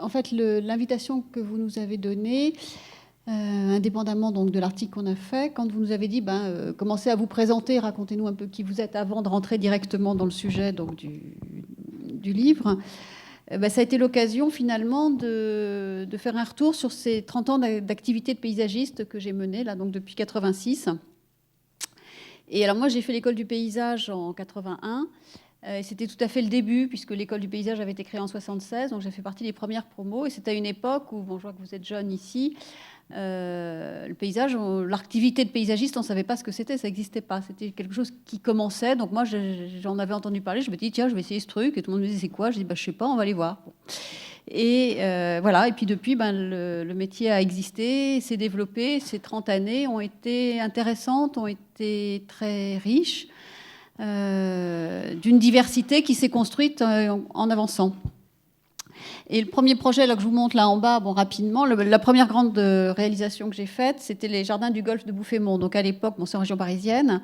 en fait, l'invitation que vous nous avez donnée, indépendamment donc de l'article qu'on a fait, quand vous nous avez dit, commencez à vous présenter, racontez-nous un peu qui vous êtes avant de rentrer directement dans le sujet donc, du livre, ça a été l'occasion finalement de faire un retour sur ces 30 ans d'activité de paysagiste que j'ai menée là, donc depuis 86. Et alors moi j'ai fait l'école du paysage en 81. C'était tout à fait le début, puisque l'école du paysage avait été créée en 76, donc j'ai fait partie des premières promos. Et c'était à une époque où, bon, je vois que vous êtes jeune ici, le paysage, l'activité de paysagiste, on ne savait pas ce que c'était, ça n'existait pas. C'était quelque chose qui commençait. Donc moi, j'en avais entendu parler, je me dis, tiens, je vais essayer ce truc. Et tout le monde me disait, c'est quoi? Je dis, je ne sais pas, on va aller voir. Bon. Et voilà, et puis depuis, le métier a existé, s'est développé. Ces 30 années ont été intéressantes, ont été très riches. D'une diversité qui s'est construite en avançant. Et le premier projet là, que je vous montre là en bas, bon, rapidement, la première grande réalisation que j'ai faite, c'était les jardins du golfe de Bouffémont. Donc à l'époque, c'est en région parisienne.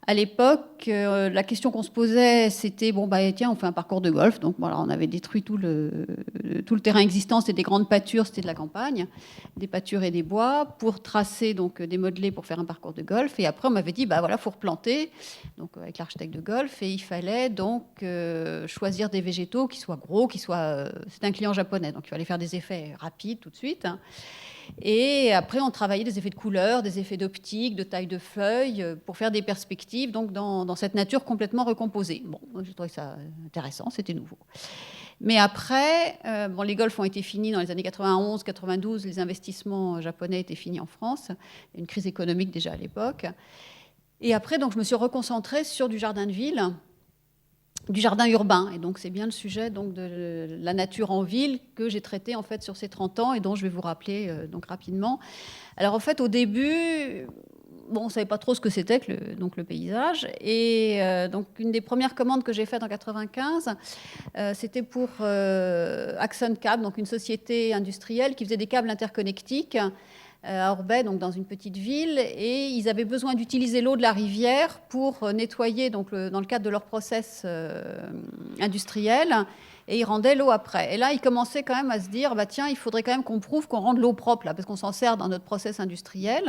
À l'époque, la question qu'on se posait, c'était tiens, on fait un parcours de golf. Donc voilà, on avait détruit tout le terrain existant, c'était des grandes pâtures, c'était de la campagne, des pâtures et des bois, pour tracer donc des modelés pour faire un parcours de golf. Et après, on m'avait dit, voilà, faut replanter, donc avec l'architecte de golf, et il fallait donc choisir des végétaux qui soient gros, c'est un client japonais, donc il fallait faire des effets rapides tout de suite. Hein. Et après, on travaillait des effets de couleur, des effets d'optique, de taille de feuilles, pour faire des perspectives donc dans cette nature complètement recomposée. Bon, j'ai trouvé ça intéressant, c'était nouveau. Mais après, les golfs ont été finis dans les années 91, 92, les investissements japonais étaient finis en France, il y a une crise économique déjà à l'époque. Et après, donc, je me suis reconcentrée sur du jardin de ville, du jardin urbain. Et donc, c'est bien le sujet donc, de la nature en ville que j'ai traité en fait, sur ces 30 ans et dont je vais vous rappeler donc, rapidement. Alors, en fait, au début, on ne savait pas trop ce que c'était que le paysage. Et donc, une des premières commandes que j'ai faites en 95, c'était pour Axon Cable, donc une société industrielle qui faisait des câbles interconnectiques à Orbey, donc dans une petite ville, et ils avaient besoin d'utiliser l'eau de la rivière pour nettoyer, donc dans le cadre de leur process industriel, et ils rendaient l'eau après. Et là, ils commençaient quand même à se dire, tiens, il faudrait quand même qu'on prouve qu'on rende l'eau propre, là, parce qu'on s'en sert dans notre process industriel.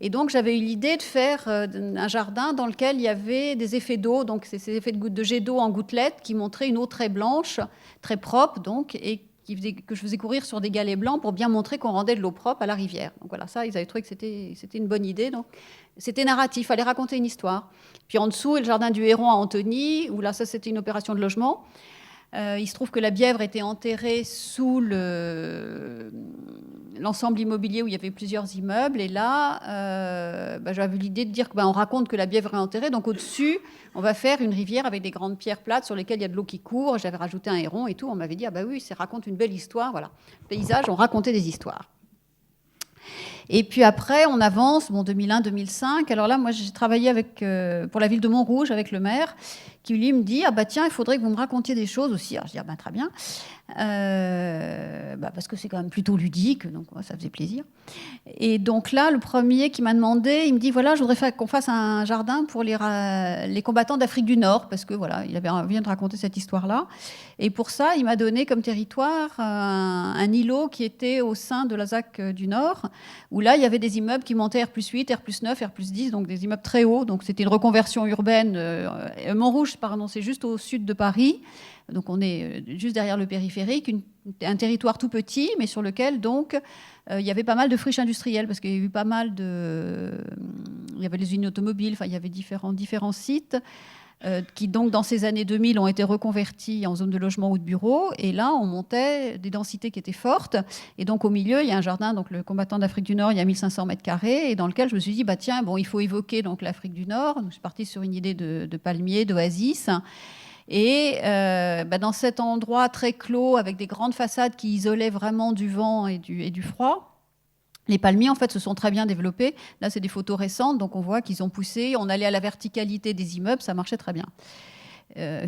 Et donc, j'avais eu l'idée de faire un jardin dans lequel il y avait des effets d'eau, donc ces effets de jet d'eau en gouttelettes qui montraient une eau très blanche, très propre, donc, et que je faisais courir sur des galets blancs pour bien montrer qu'on rendait de l'eau propre à la rivière. Donc voilà, ça, ils avaient trouvé que c'était une bonne idée. Donc, c'était narratif, il fallait raconter une histoire. Puis en dessous, le jardin du Héron à Antony, où là, ça, c'était une opération de logement. Il se trouve que la Bièvre était enterrée sous l'ensemble immobilier où il y avait plusieurs immeubles. Et là, j'avais l'idée de dire qu'on raconte que la Bièvre est enterrée. Donc au-dessus, on va faire une rivière avec des grandes pierres plates sur lesquelles il y a de l'eau qui court. J'avais rajouté un héron et tout. On m'avait dit, oui, ça raconte une belle histoire. Voilà. Paysage, on racontait des histoires. Et puis après, on avance, 2001-2005. Alors là, moi, j'ai travaillé pour la ville de Montrouge avec le maire, qui lui me dit, tiens, il faudrait que vous me racontiez des choses aussi. Alors je dis, très bien. Parce que c'est quand même plutôt ludique, donc ça faisait plaisir. Et donc là, le premier qui m'a demandé, il me dit, voilà, je voudrais qu'on fasse un jardin pour les combattants d'Afrique du Nord, parce que voilà, il avait envie de raconter cette histoire-là. Et pour ça, il m'a donné comme territoire un îlot qui était au sein de la ZAC du Nord, où là, il y avait des immeubles qui montaient R+8, R+9, R+10, donc des immeubles très hauts. Donc c'était une reconversion urbaine. Montrouge, pardon, c'est juste au sud de Paris. Donc on est juste derrière le périphérique, un territoire tout petit, mais sur lequel donc il y avait pas mal de friches industrielles, parce qu'il y a eu pas mal il y avait les usines automobiles, enfin il y avait différents sites qui donc dans ces années 2000 ont été reconvertis en zone de logement ou de bureaux. Et là, on montait des densités qui étaient fortes. Et donc au milieu, il y a un jardin, donc le combattant d'Afrique du Nord, il y a 1500 mètres carrés, et dans lequel je me suis dit, tiens, il faut évoquer donc l'Afrique du Nord. Donc, je suis partie sur une idée de palmiers, d'oasis. Et dans cet endroit très clos, avec des grandes façades qui isolaient vraiment du vent et du froid, les palmiers, en fait, se sont très bien développés. Là, c'est des photos récentes, donc on voit qu'ils ont poussé. On allait à la verticalité des immeubles, ça marchait très bien.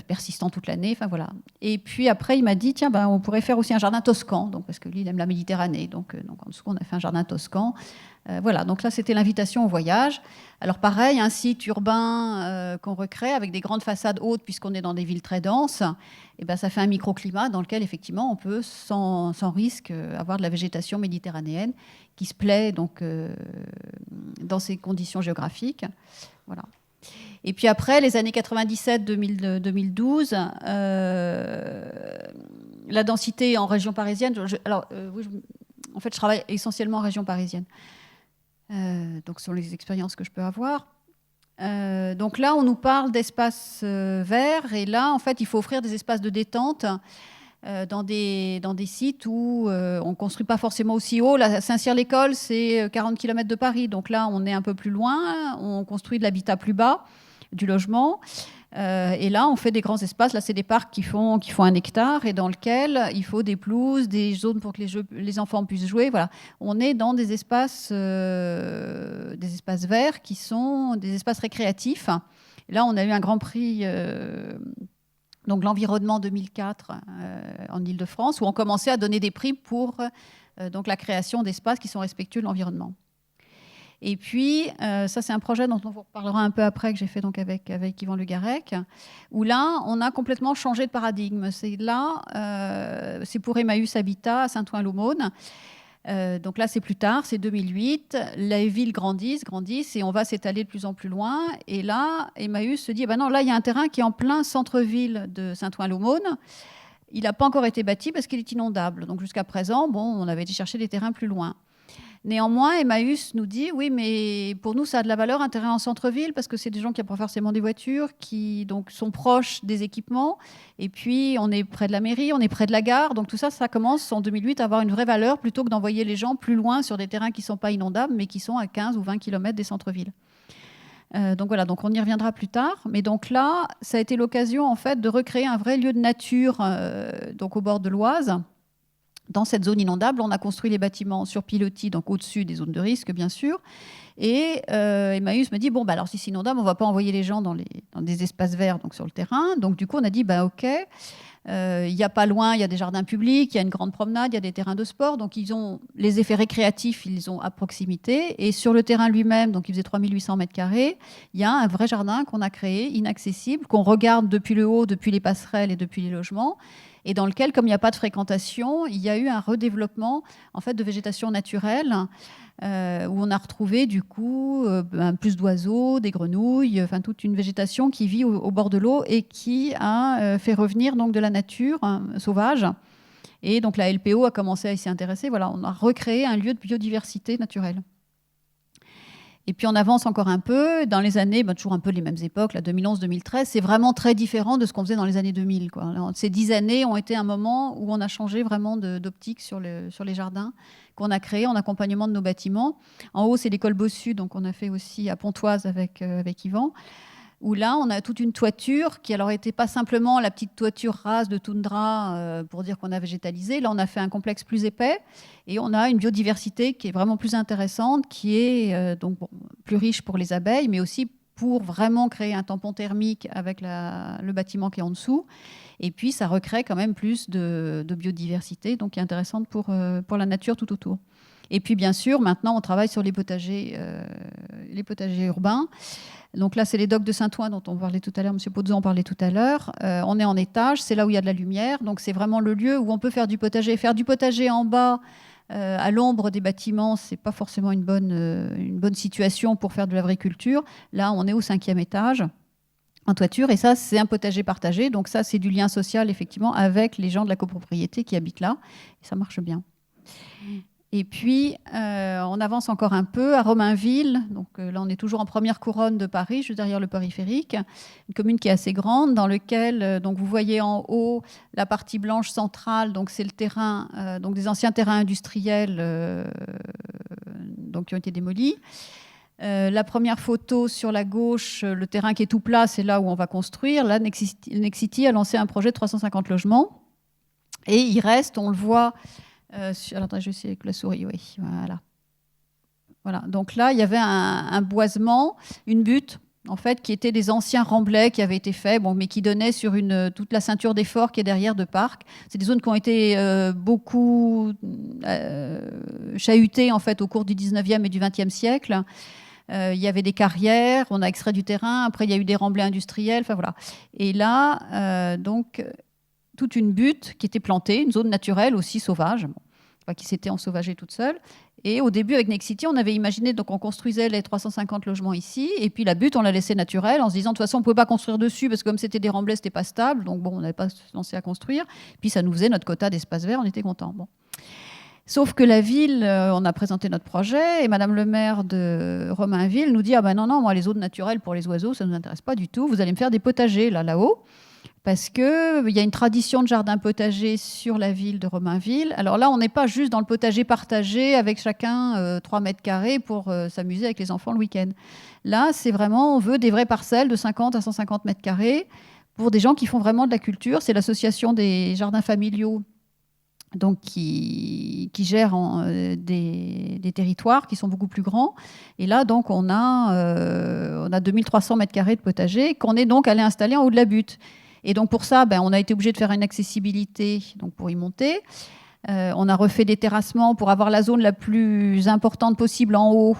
persistant toute l'année. Enfin voilà. Et puis après, il m'a dit tiens, on pourrait faire aussi un jardin toscan, donc parce que lui, il aime la Méditerranée. Donc en dessous, on a fait un jardin toscan. Voilà. Donc là, c'était l'invitation au voyage. Alors pareil, un site urbain qu'on recrée avec des grandes façades hautes, puisqu'on est dans des villes très denses. Et ça fait un microclimat dans lequel effectivement on peut sans risque avoir de la végétation méditerranéenne qui se plaît donc dans ces conditions géographiques. Voilà. Et puis après, les années 97-2012, la densité en région parisienne. En fait, je travaille essentiellement en région parisienne. Donc, ce sont les expériences que je peux avoir. Donc là, on nous parle d'espaces verts. Et là, en fait, il faut offrir des espaces de détente dans des sites où on ne construit pas forcément aussi haut. Là, Saint-Cyr-l'École, c'est 40 km de Paris. Donc là, on est un peu plus loin. On construit de l'habitat plus bas, du logement. Et là, on fait des grands espaces. Là, c'est des parcs qui font 1 hectare et dans lequel il faut des pelouses, des zones pour que les enfants puissent jouer. Voilà. On est dans des espaces verts qui sont des espaces récréatifs. Et là, on a eu un grand prix... donc l'environnement 2004 en Île-de-France, où on commençait à donner des prix pour donc la création d'espaces qui sont respectueux de l'environnement. Et puis, ça, c'est un projet dont on vous reparlera un peu après, que j'ai fait donc avec Yvan Le Garec, où là, on a complètement changé de paradigme. C'est pour Emmaüs Habitat à Saint-Ouen-l'Aumône. Donc là, c'est plus tard, c'est 2008. Les villes grandissent et on va s'étaler de plus en plus loin. Et là, Emmaüs se dit, non, là, il y a un terrain qui est en plein centre-ville de Saint-Ouen-l'Aumône. Il n'a pas encore été bâti parce qu'il est inondable. Donc jusqu'à présent, on avait été chercher des terrains plus loin. Néanmoins, Emmaüs nous dit, oui, mais pour nous, ça a de la valeur, un terrain en centre-ville, parce que c'est des gens qui n'ont pas forcément des voitures, qui donc sont proches des équipements. Et puis, on est près de la mairie, on est près de la gare. Donc tout ça, ça commence en 2008 à avoir une vraie valeur, plutôt que d'envoyer les gens plus loin sur des terrains qui ne sont pas inondables, mais qui sont à 15 ou 20 km des centres-villes. Donc voilà, donc on y reviendra plus tard. Mais donc là, ça a été l'occasion, en fait, de recréer un vrai lieu de nature donc au bord de l'Oise. Dans cette zone inondable, on a construit les bâtiments sur pilotis, donc au-dessus des zones de risque, bien sûr. Et Emmaüs me dit, alors si c'est inondable, on ne va pas envoyer les gens dans des espaces verts, donc sur le terrain. Donc du coup, on a dit, OK, il y a pas loin, il y a des jardins publics, il y a une grande promenade, il y a des terrains de sport. Donc ils ont les effets récréatifs, ils ont à proximité. Et sur le terrain lui-même, donc il faisait 3800 mètres carrés, il y a un vrai jardin qu'on a créé, inaccessible, qu'on regarde depuis le haut, depuis les passerelles et depuis les logements, et dans lequel, comme il n'y a pas de fréquentation, il y a eu un redéveloppement en fait, de végétation naturelle, où on a retrouvé du coup plus d'oiseaux, des grenouilles, enfin toute une végétation qui vit au bord de l'eau et qui a fait revenir donc, de la nature sauvage. Et donc la LPO a commencé à s'y intéresser. Voilà, on a recréé un lieu de biodiversité naturelle. Et puis on avance encore un peu, dans les années, toujours un peu les mêmes époques, là, 2011-2013, c'est vraiment très différent de ce qu'on faisait dans les années 2000. Quoi. Alors, ces 10 années ont été un moment où on a changé vraiment d'optique sur les jardins qu'on a créés en accompagnement de nos bâtiments. En haut, c'est l'école Bossu, donc on a fait aussi à Pontoise avec Yvan, où là, on a toute une toiture qui alors était pas simplement la petite toiture rase de toundra pour dire qu'on a végétalisé. Là, on a fait un complexe plus épais et on a une biodiversité qui est vraiment plus intéressante, qui est plus riche pour les abeilles, mais aussi pour vraiment créer un tampon thermique avec le bâtiment qui est en dessous. Et puis, ça recrée quand même plus de biodiversité, donc qui est intéressante pour la nature tout autour. Et puis, bien sûr, maintenant, on travaille sur les potagers urbains. Donc là, c'est les docks de Saint-Ouen dont on parlait tout à l'heure, M. Pozzo en parlait tout à l'heure. On est en étage, c'est là où il y a de la lumière. Donc c'est vraiment le lieu où on peut faire du potager. Faire du potager en bas, à l'ombre des bâtiments, c'est pas forcément une bonne situation pour faire de l'agriculture. Là, on est au 5e étage, en toiture, et ça, c'est un potager partagé. Donc ça, c'est du lien social, effectivement, avec les gens de la copropriété qui habitent là. Et ça marche bien. Et puis, on avance encore un peu à Romainville. Donc là, on est toujours en première couronne de Paris, juste derrière le périphérique. Une commune qui est assez grande, dans laquelle donc vous voyez en haut la partie blanche centrale. Donc c'est le terrain, donc des anciens terrains industriels donc qui ont été démolis. La première photo sur la gauche, le terrain qui est tout plat, c'est là où on va construire. Là, Nexity a lancé un projet de 350 logements. Et il reste, on le voit... alors, attends, je vais essayer avec la souris, oui, voilà. Donc là, il y avait un boisement, une butte, en fait, qui étaient des anciens remblais qui avaient été faits, bon, mais qui donnaient sur toute la ceinture des forts qui est derrière de parc. C'est des zones qui ont été beaucoup chahutées en fait, au cours du 19e et du 20e siècle. Il y avait des carrières, on a extrait du terrain, après il y a eu des remblais industriels, enfin voilà. Et là, donc, toute une butte qui était plantée, une zone naturelle aussi sauvage, bon, enfin, qui s'était ensauvagée toute seule. Et au début, avec Nexity, on avait imaginé, donc on construisait les 350 logements ici, et puis la butte, on l'a laissée naturelle, en se disant, de toute façon, on ne pouvait pas construire dessus, parce que comme c'était des remblais, ce n'était pas stable, donc bon, on n'avait pas lancé à construire. Puis ça nous faisait notre quota d'espace vert, on était contents. Bon. Sauf que la ville, on a présenté notre projet, et Madame le maire de Romainville nous dit, ah ben non, non, moi, les zones naturelles pour les oiseaux, ça ne nous intéresse pas du tout, vous allez me faire des potagers, là-haut. Parce qu'il y a une tradition de jardin potager sur la ville de Romainville. Alors là, on n'est pas juste dans le potager partagé avec chacun 3 mètres carrés pour s'amuser avec les enfants le week-end. Là, c'est vraiment, on veut des vraies parcelles de 50 à 150 mètres carrés pour des gens qui font vraiment de la culture. C'est l'association des jardins familiaux donc qui gère des territoires qui sont beaucoup plus grands. Et là, donc, on a 2300 mètres carrés de potager qu'on est donc allé installer en haut de la butte. Et donc pour ça, on a été obligé de faire une accessibilité donc pour y monter. On a refait des terrassements pour avoir la zone la plus importante possible en haut.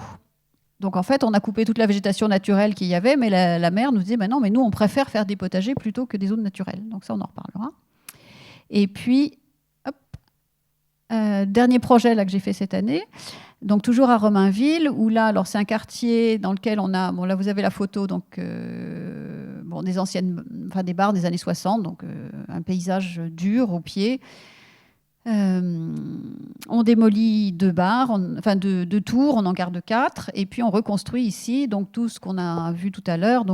Donc en fait, on a coupé toute la végétation naturelle qu'il y avait, mais la maire nous disait, non, mais nous, on préfère faire des potagers plutôt que des zones naturelles. Donc ça, on en reparlera. Et puis, dernier projet là, que j'ai fait cette année, donc toujours à Romainville, où là, alors c'est un quartier dans lequel on a, bon là vous avez la photo, donc des anciennes, enfin des bars des années 60, donc un paysage dur au pied. On démolit 2 bars, deux tours, on en garde 4, et puis on reconstruit ici, donc tout ce qu'on a vu tout à l'heure,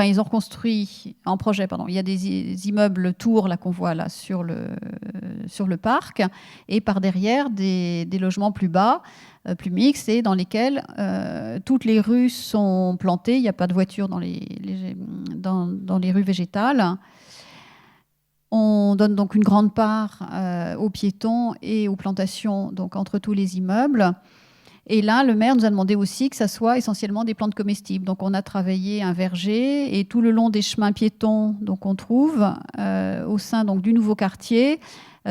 ils ont reconstruit en projet, pardon. Il y a des immeubles tours là qu'on voit là sur le parc, et par derrière des logements plus bas, plus mixtes, et dans lesquels toutes les rues sont plantées. Il n'y a pas de voitures dans les rues végétales. On donne donc une grande part aux piétons et aux plantations, donc entre tous les immeubles. Et là, le maire nous a demandé aussi que ça soit essentiellement des plantes comestibles. Donc, on a travaillé un verger, et tout le long des chemins piétons qu'on trouve au sein donc, du nouveau quartier,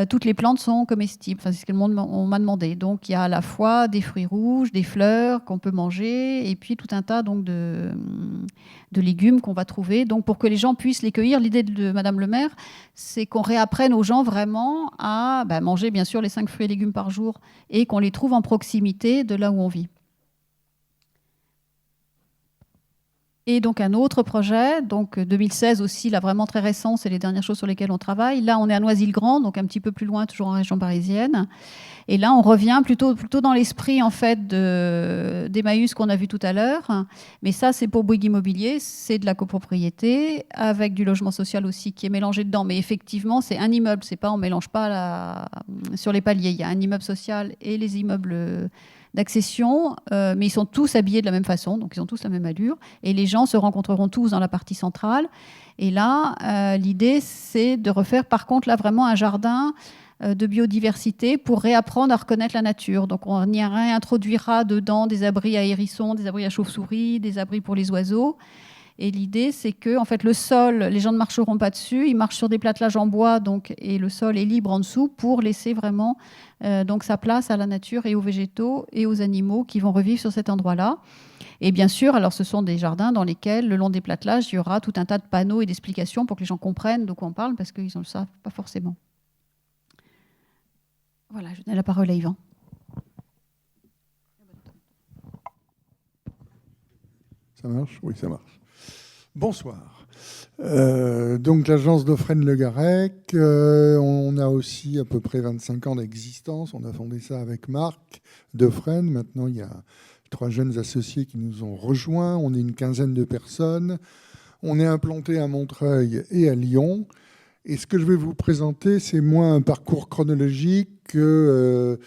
toutes les plantes sont comestibles. Enfin, c'est ce qu'on m'a demandé. Donc, il y a à la fois des fruits rouges, des fleurs qu'on peut manger, et puis tout un tas donc, de légumes qu'on va trouver. Donc, pour que les gens puissent les cueillir, l'idée de Madame le maire, c'est qu'on réapprenne aux gens vraiment à manger, bien sûr, les 5 fruits et légumes par jour, et qu'on les trouve en proximité de là où on vit. Et donc un autre projet, donc 2016 aussi, là vraiment très récent, c'est les dernières choses sur lesquelles on travaille. Là, on est à Noisy-le-Grand, donc un petit peu plus loin, toujours en région parisienne. Et là, on revient plutôt dans l'esprit en fait d'Emmaüs qu'on a vu tout à l'heure. Mais ça, c'est pour Bouygues Immobilier, c'est de la copropriété avec du logement social aussi qui est mélangé dedans. Mais effectivement, c'est un immeuble, c'est pas, on mélange pas sur les paliers. Il y a un immeuble social et les immeubles d'accession, mais ils sont tous habillés de la même façon, donc ils ont tous la même allure, et les gens se rencontreront tous dans la partie centrale. Et là, l'idée, c'est de refaire par contre là vraiment un jardin de biodiversité pour réapprendre à reconnaître la nature. Donc on y réintroduira dedans des abris à hérissons, des abris à chauves-souris, des abris pour les oiseaux. Et l'idée, c'est que en fait, le sol, les gens ne marcheront pas dessus, ils marchent sur des plattelages en bois, donc, et le sol est libre en dessous pour laisser vraiment donc sa place à la nature et aux végétaux et aux animaux qui vont revivre sur cet endroit-là. Et bien sûr, alors ce sont des jardins dans lesquels, le long des plattelages, il y aura tout un tas de panneaux et d'explications pour que les gens comprennent de quoi on parle, parce qu'ils ne le savent pas forcément. Voilà, je donne la parole à Yvan. Ça marche ? Oui, ça marche. Bonsoir. Donc l'agence Dauphren-Le Garrec, on a aussi à peu près 25 ans d'existence. On a fondé ça avec Marc Dauphren. Maintenant, il y a 3 jeunes associés qui nous ont rejoints. On est une quinzaine de personnes. On est implanté à Montreuil et à Lyon. Et ce que je vais vous présenter, c'est moins un parcours chronologique que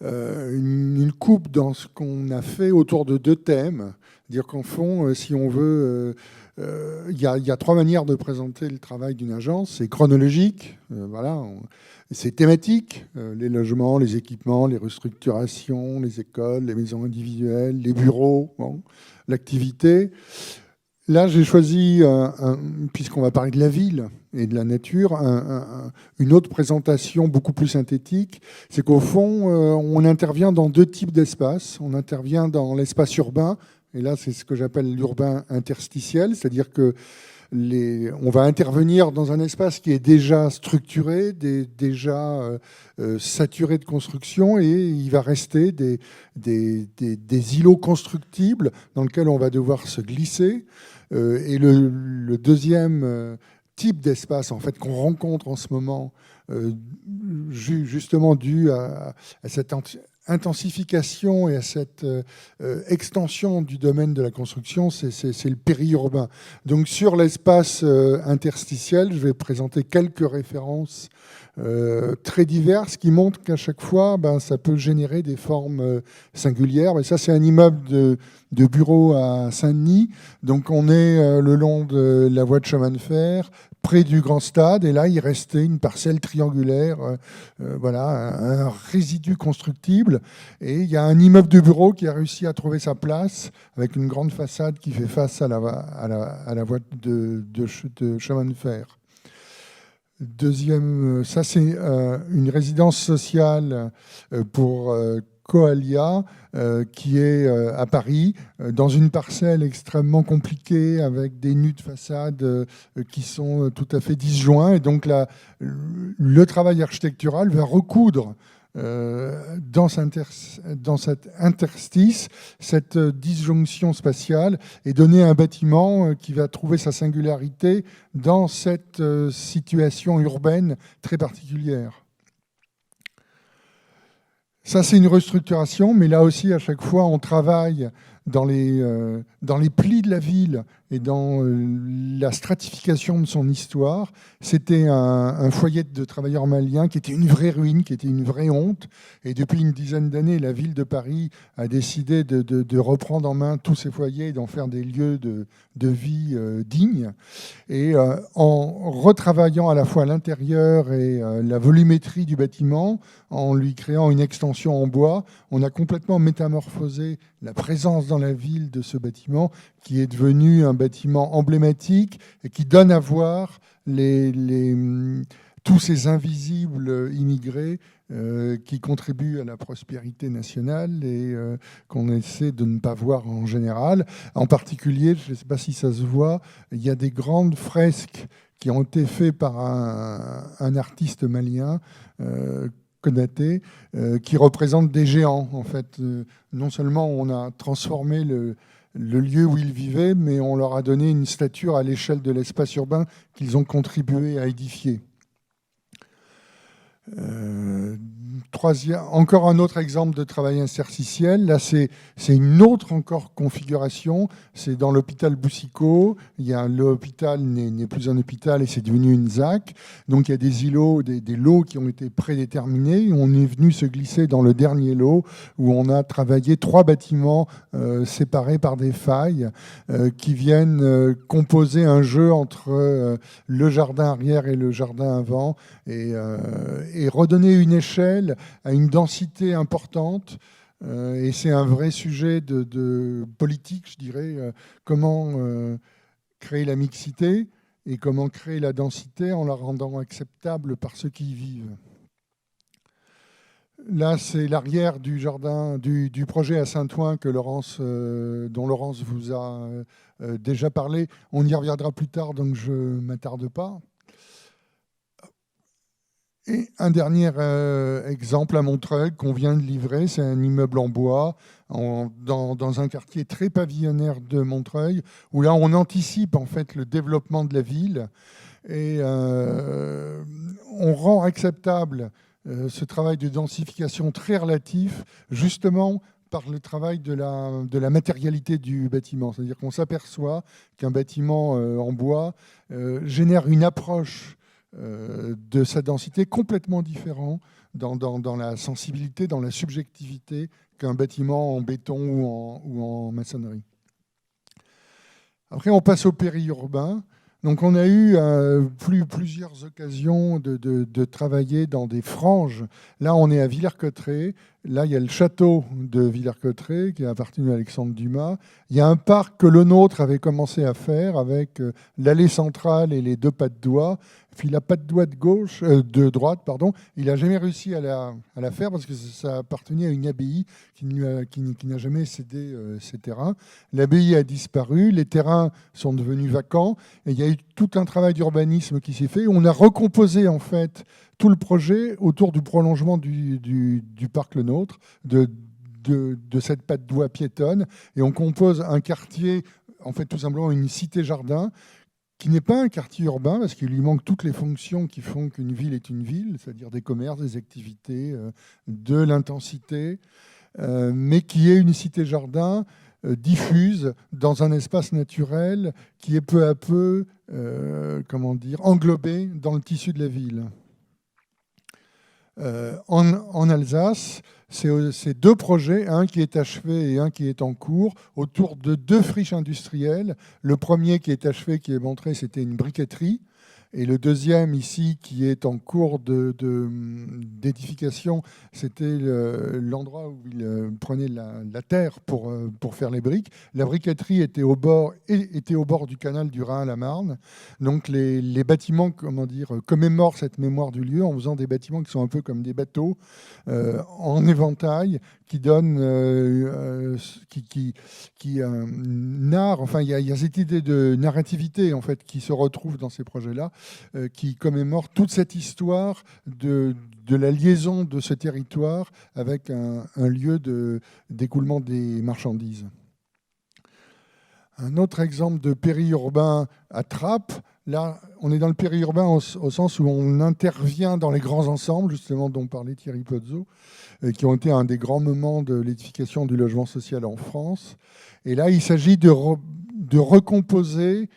une coupe dans ce qu'on a fait autour de 2 thèmes. C'est-à-dire qu'en fond, si on veut, il y a 3 manières de présenter le travail d'une agence. C'est chronologique, voilà, c'est thématique, les logements, les équipements, les restructurations, les écoles, les maisons individuelles, les bureaux, bon, l'activité. Là, j'ai choisi, puisqu'on va parler de la ville et de la nature, une autre présentation beaucoup plus synthétique. C'est qu'au fond, on intervient dans 2 types d'espaces. On intervient dans l'espace urbain, et là, c'est ce que j'appelle l'urbain interstitiel, c'est-à-dire que on va intervenir dans un espace qui est déjà structuré, déjà saturé de construction, et il va rester des îlots constructibles dans lesquels on va devoir se glisser. Et le deuxième type d'espace en fait, qu'on rencontre en ce moment, justement dû à cette intensification et à cette extension du domaine de la construction, c'est le périurbain. Donc sur l'espace interstitiel, je vais présenter quelques références très diverses qui montrent qu'à chaque fois, ça peut générer des formes singulières. Et ça, c'est un immeuble de bureaux à Saint-Denis. Donc on est le long de la voie de chemin de fer, près du Grand Stade, et là, il restait une parcelle triangulaire, voilà, un résidu constructible. Et il y a un immeuble de bureau qui a réussi à trouver sa place, avec une grande façade qui fait face à la voie de chemin de fer. Deuxième, ça c'est une résidence sociale pour Coalia, qui est à Paris, dans une parcelle extrêmement compliquée, avec des nus de façade qui sont tout à fait disjoints. Et donc le travail architectural va recoudre dans cet interstice, cette disjonction spatiale, et donner un bâtiment qui va trouver sa singularité dans cette situation urbaine très particulière. Ça, c'est une restructuration, mais là aussi, à chaque fois, on travaille dans les plis de la ville et dans la stratification de son histoire. C'était un foyer de travailleurs maliens qui était une vraie ruine, qui était une vraie honte. Et depuis une dizaine d'années, la ville de Paris a décidé de reprendre en main tous ces foyers et d'en faire des lieux de vie dignes. Et en retravaillant à la fois l'intérieur et la volumétrie du bâtiment, en lui créant une extension en bois, on a complètement métamorphosé la présence dans la ville de ce bâtiment, qui est devenu un bâtiment emblématique et qui donne à voir tous ces invisibles immigrés qui contribuent à la prospérité nationale et qu'on essaie de ne pas voir en général. En particulier, je ne sais pas si ça se voit, il y a des grandes fresques qui ont été faites par un artiste malien, Konaté, qui représente des géants. En fait, non seulement on a transformé le lieu où ils vivaient, mais on leur a donné une stature à l'échelle de l'espace urbain qu'ils ont contribué à édifier. Encore un autre exemple de travail interstitiel. Là, c'est une autre encore configuration. C'est dans l'hôpital Boucicaut. L'hôpital n'est plus un hôpital et c'est devenu une ZAC. Donc il y a des îlots, des lots qui ont été prédéterminés. On est venu se glisser dans le dernier lot où on a travaillé 3 bâtiments séparés par des failles qui viennent composer un jeu entre le jardin arrière et le jardin avant et redonner une échelle à une densité importante. Et c'est un vrai sujet de politique, je dirais. Comment créer la mixité et comment créer la densité en la rendant acceptable par ceux qui y vivent. Là, c'est l'arrière du jardin, du projet à Saint-Ouen dont Laurence vous a déjà parlé. On y reviendra plus tard, donc je ne m'attarde pas. Et un dernier exemple à Montreuil qu'on vient de livrer, c'est un immeuble en bois dans un quartier très pavillonnaire de Montreuil, où là on anticipe en fait le développement de la ville et on rend acceptable ce travail de densification très relatif, justement par le travail de la matérialité du bâtiment. C'est-à-dire qu'on s'aperçoit qu'un bâtiment en bois génère une approche de sa densité complètement différent dans la sensibilité, dans la subjectivité qu'un bâtiment en béton ou en maçonnerie. Après, on passe au périurbain. Donc, on a eu plusieurs occasions de travailler dans des franges. Là, on est à Villers-Cotterêts. Là, il y a le château de Villers-Cotterêts qui a appartenu à Alexandre Dumas. Il y a un parc que le nôtre avait commencé à faire avec l'allée centrale et les deux pas de doigts. Puis la patte de doigt de droite, il n'a jamais réussi à la faire parce que ça appartenait à une abbaye qui n'a jamais cédé ses terrains. L'abbaye a disparu, les terrains sont devenus vacants et il y a eu tout un travail d'urbanisme qui s'est fait. On a recomposé en fait tout le projet autour du prolongement du parc Le Nôtre, de cette patte de doigt piétonne, et on compose un quartier, en fait tout simplement une cité-jardin, qui n'est pas un quartier urbain, parce qu'il lui manque toutes les fonctions qui font qu'une ville est une ville, c'est-à-dire des commerces, des activités, de l'intensité, mais qui est une cité-jardin diffuse dans un espace naturel qui est peu à peu englobé dans le tissu de la ville. En Alsace, c'est deux projets, un qui est achevé et un qui est en cours, autour de deux friches industrielles. Le premier qui est achevé, qui est montré, c'était une briqueterie. Et le deuxième ici, qui est en cours d'édification, c'était l'endroit où ils prenaient la terre pour faire les briques. La briqueterie était au bord du canal du Rhin à la Marne. Donc les bâtiments, commémorent cette mémoire du lieu en faisant des bâtiments qui sont un peu comme des bateaux en éventail, qui donnent, qui narrent. Enfin, il y a cette idée de narrativité en fait qui se retrouve dans ces projets-là, qui commémore toute cette histoire de la liaison de ce territoire avec un lieu d'écoulement des marchandises. Un autre exemple de périurbain à Trappes. Là, on est dans le périurbain au sens où on intervient dans les grands ensembles, justement, dont parlait Thierry Pozzo, qui ont été un des grands moments de l'édification du logement social en France. Et là, il s'agit de recomposer.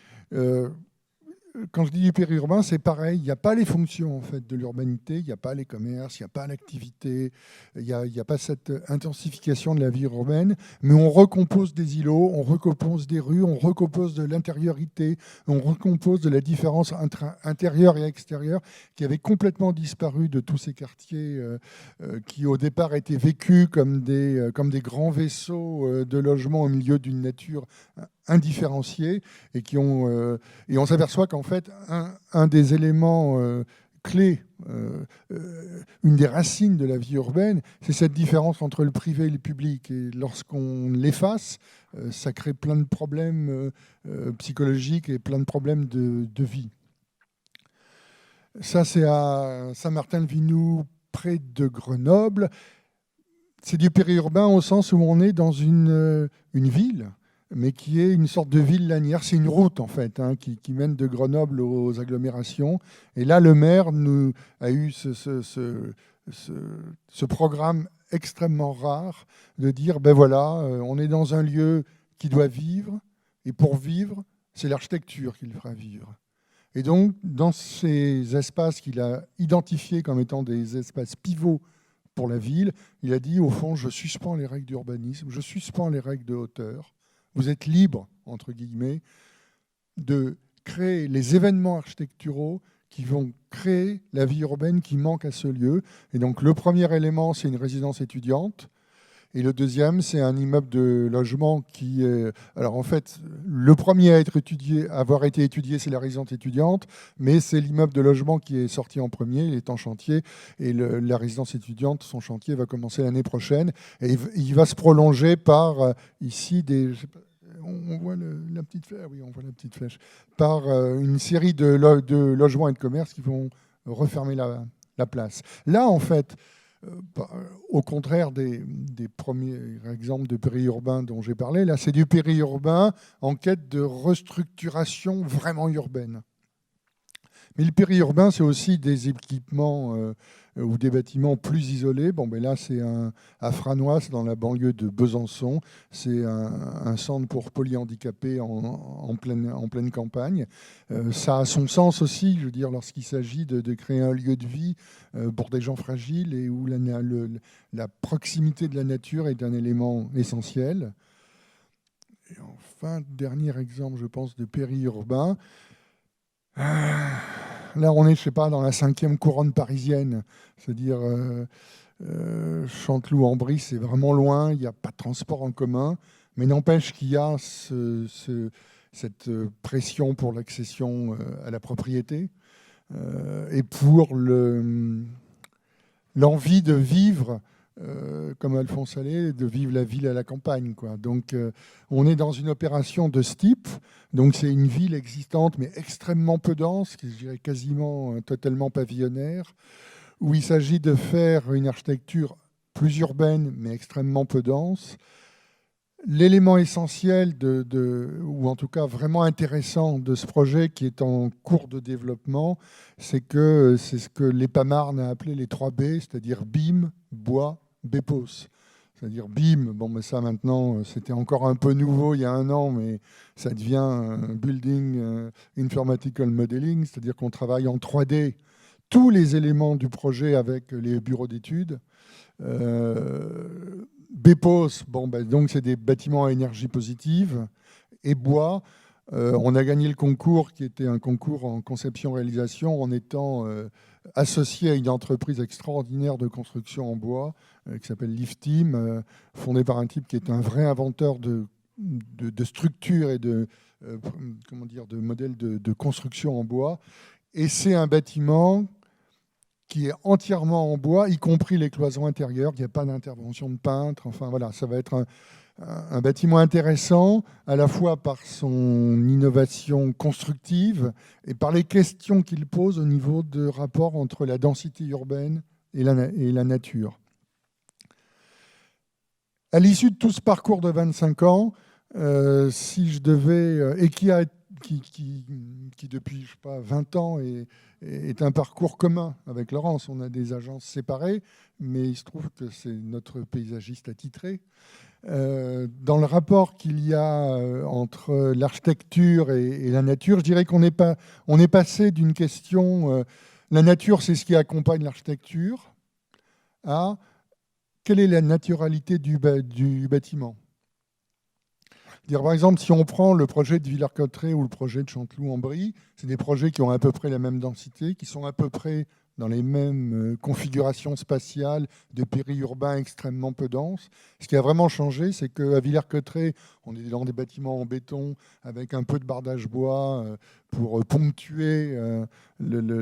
Quand je dis du périurbain, c'est pareil. Il n'y a pas les fonctions en fait, de l'urbanité, il n'y a pas les commerces, il n'y a pas l'activité, il n'y a pas cette intensification de la vie urbaine, mais on recompose des îlots, on recompose des rues, on recompose de l'intériorité, on recompose de la différence entre intérieur et extérieur qui avait complètement disparu de tous ces quartiers qui au départ étaient vécus comme des grands vaisseaux de logement au milieu d'une nature indifférenciés et et on s'aperçoit qu'en fait un des éléments clés, une des racines de la vie urbaine, c'est cette différence entre le privé et le public. Et lorsqu'on l'efface, ça crée plein de problèmes psychologiques et plein de problèmes de vie. Ça, c'est à Saint-Martin-le-Vinou, près de Grenoble. C'est du périurbain au sens où on est dans une ville, mais qui est une sorte de ville lanière. C'est une route, en fait, qui mène de Grenoble aux agglomérations. Et là, le maire a eu ce programme extrêmement rare de dire, ben voilà, on est dans un lieu qui doit vivre, et pour vivre, c'est l'architecture qui le fera vivre. Et donc, dans ces espaces qu'il a identifiés comme étant des espaces pivots pour la ville, il a dit, au fond, je suspends les règles d'urbanisme, je suspends les règles de hauteur. Vous êtes libre, entre guillemets, de créer les événements architecturaux qui vont créer la vie urbaine qui manque à ce lieu. Et donc, le premier élément, c'est une résidence étudiante. Et le deuxième, c'est un immeuble de logement qui est... Alors, en fait, le premier à avoir été étudié, c'est la résidence étudiante, mais c'est l'immeuble de logement qui est sorti en premier, il est en chantier, et la résidence étudiante, son chantier va commencer l'année prochaine. Et il va se prolonger par, ici, on voit la petite flèche, oui, on voit la petite flèche, par une série de logements et de commerces qui vont refermer la place. Là, en fait, au contraire des premiers exemples de périurbain dont j'ai parlé, là, c'est du périurbain en quête de restructuration vraiment urbaine. Mais le périurbain, c'est aussi des équipements ou des bâtiments plus isolés. Bon, ben là, c'est à Franois, c'est dans la banlieue de Besançon. C'est un centre pour polyhandicapés en pleine campagne. Ça a son sens aussi, je veux dire, lorsqu'il s'agit de créer un lieu de vie pour des gens fragiles et où la proximité de la nature est un élément essentiel. Et enfin, dernier exemple, je pense, de périurbain. Là, on est, je sais pas, dans la 5e couronne parisienne. C'est-à-dire, Chanteloup-en-Brie, c'est vraiment loin, il n'y a pas de transport en commun. Mais n'empêche qu'il y a cette pression pour l'accession à la propriété et pour l'envie de vivre comme Alphonse Allais, de vivre la ville à la campagne, quoi. Donc, on est dans une opération de ce type. Donc, c'est une ville existante, mais extrêmement peu dense, qui je dirais quasiment totalement pavillonnaire, où il s'agit de faire une architecture plus urbaine, mais extrêmement peu dense. L'élément essentiel, ou en tout cas vraiment intéressant de ce projet qui est en cours de développement, c'est ce que l'EPAMARN a appelé les 3 B, c'est-à-dire BIM, bois, BEPOS. C'est-à-dire BIM, bon, mais ça maintenant, c'était encore un peu nouveau il y a 1 an, mais ça devient Building Informatical Modeling, c'est-à-dire qu'on travaille en 3D tous les éléments du projet avec les bureaux d'études. BEPOS, bon, ben, donc c'est des bâtiments à énergie positive. Et bois, on a gagné le concours qui était un concours en conception-réalisation en étant associé à une entreprise extraordinaire de construction en bois qui s'appelle Lifteam, fondée par un type qui est un vrai inventeur de structures et de modèles de construction en bois. Et c'est un bâtiment qui est entièrement en bois, y compris les cloisons intérieures. Il n'y a pas d'intervention de peintre. Enfin, voilà, ça va être un bâtiment intéressant, à la fois par son innovation constructive et par les questions qu'il pose au niveau de rapport entre la densité urbaine et la nature. À l'issue de tout ce parcours de 25 ans, si je devais... et qui depuis, je sais pas, 20 ans est un parcours commun avec Laurence. On a des agences séparées, mais il se trouve que c'est notre paysagiste attitré. Dans le rapport qu'il y a entre l'architecture et la nature, je dirais qu'on est passé d'une question, la nature c'est ce qui accompagne l'architecture, à quelle est la naturalité du bâtiment. Par exemple, si on prend le projet de Villers-Cotterêts ou le projet de Chanteloup-en-Brie, c'est des projets qui ont à peu près la même densité, qui sont à peu près dans les mêmes configurations spatiales de périurbains extrêmement peu denses. Ce qui a vraiment changé, c'est qu'à Villers-Cotterêts, on est dans des bâtiments en béton avec un peu de bardage bois pour ponctuer les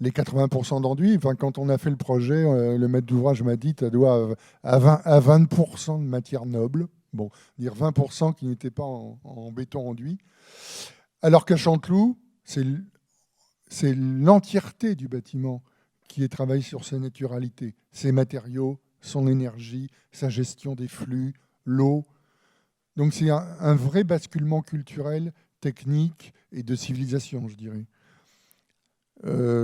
80% d'enduit. Enfin, quand on a fait le projet, le maître d'ouvrage m'a dit ça doit à 20% de matière noble. Bon, dire 20% qui n'était pas en béton enduit. Alors qu'à Chanteloup, c'est l'entièreté du bâtiment qui est travaillé sur sa naturalité, ses matériaux, son énergie, sa gestion des flux, l'eau. Donc c'est un vrai basculement culturel, technique et de civilisation, je dirais.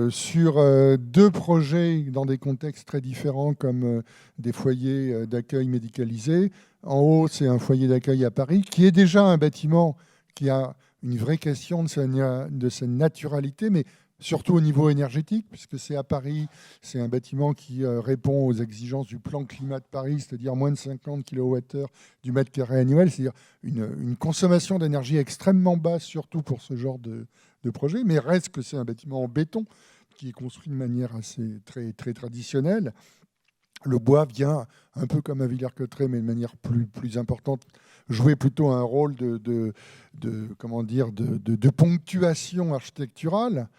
Sur 2 projets dans des contextes très différents comme des foyers d'accueil médicalisés. En haut, c'est un foyer d'accueil à Paris qui est déjà un bâtiment qui a une vraie question de sa naturalité, mais surtout au niveau énergétique, puisque c'est à Paris, c'est un bâtiment qui répond aux exigences du plan climat de Paris, c'est-à-dire moins de 50 kWh du mètre carré annuel, c'est-à-dire une consommation d'énergie extrêmement basse, surtout pour ce genre de projet, mais reste que c'est un bâtiment en béton qui est construit de manière assez très, très traditionnelle. Le bois vient, un peu comme à Villers-Cotterêts, mais de manière plus importante, jouer plutôt un rôle de ponctuation architecturale.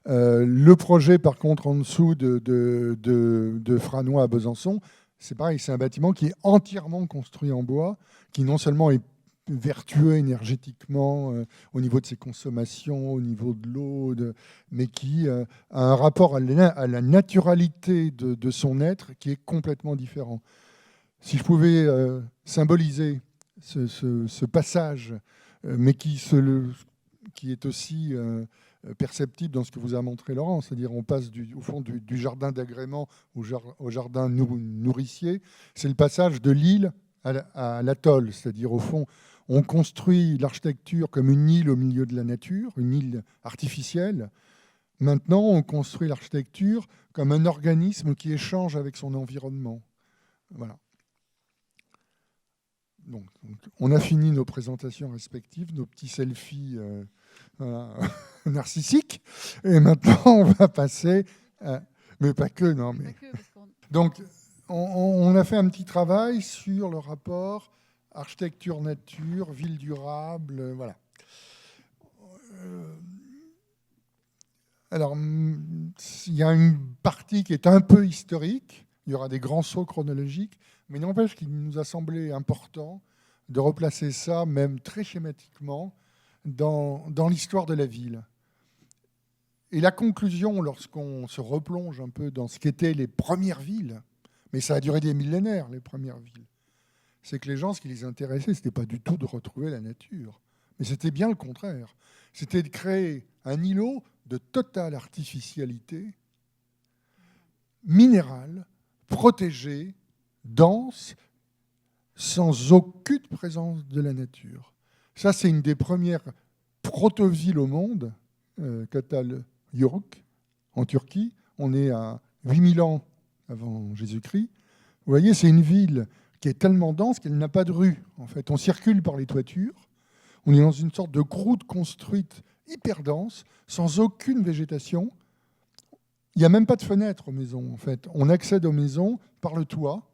Le projet, par contre, en dessous de Franois à Besançon, c'est pareil, c'est un bâtiment qui est entièrement construit en bois, qui non seulement est vertueux énergétiquement au niveau de ses consommations, au niveau de l'eau, mais qui a un rapport à la naturalité de son être qui est complètement différent. Si je pouvais symboliser ce passage, mais qui qui est aussi perceptible dans ce que vous a montré Laurent, c'est-à-dire on passe au fond du jardin d'agrément au jardin nourricier, c'est le passage de l'île à l'atoll, c'est-à-dire au fond on construit l'architecture comme une île au milieu de la nature, une île artificielle. Maintenant on construit l'architecture comme un organisme qui échange avec son environnement. Voilà. Donc, on a fini nos présentations respectives, nos petits selfies voilà, narcissiques. Et maintenant, on va passer... mais pas que, non. Mais... Donc, on a fait un petit travail sur le rapport architecture-nature, ville durable, voilà. Alors, il y a une partie qui est un peu historique. Il y aura des grands sauts chronologiques. Mais n'empêche qu'il nous a semblé important de replacer ça, même très schématiquement, dans l'histoire de la ville. Et la conclusion, lorsqu'on se replonge un peu dans ce qu'étaient les premières villes, mais ça a duré des millénaires, les premières villes, c'est que les gens, ce qui les intéressait, ce n'était pas du tout de retrouver la nature, mais c'était bien le contraire. C'était de créer un îlot de totale artificialité, minérale, protégée, dense, sans aucune présence de la nature. Ça, c'est une des premières proto-villes au monde, Çatalhöyük, en Turquie. On est à 8000 ans avant Jésus-Christ. Vous voyez, c'est une ville qui est tellement dense qu'elle n'a pas de rue. En fait, on circule par les toitures. On est dans une sorte de croûte construite hyper dense, sans aucune végétation. Il n'y a même pas de fenêtres aux maisons, en fait. On accède aux maisons par le toit.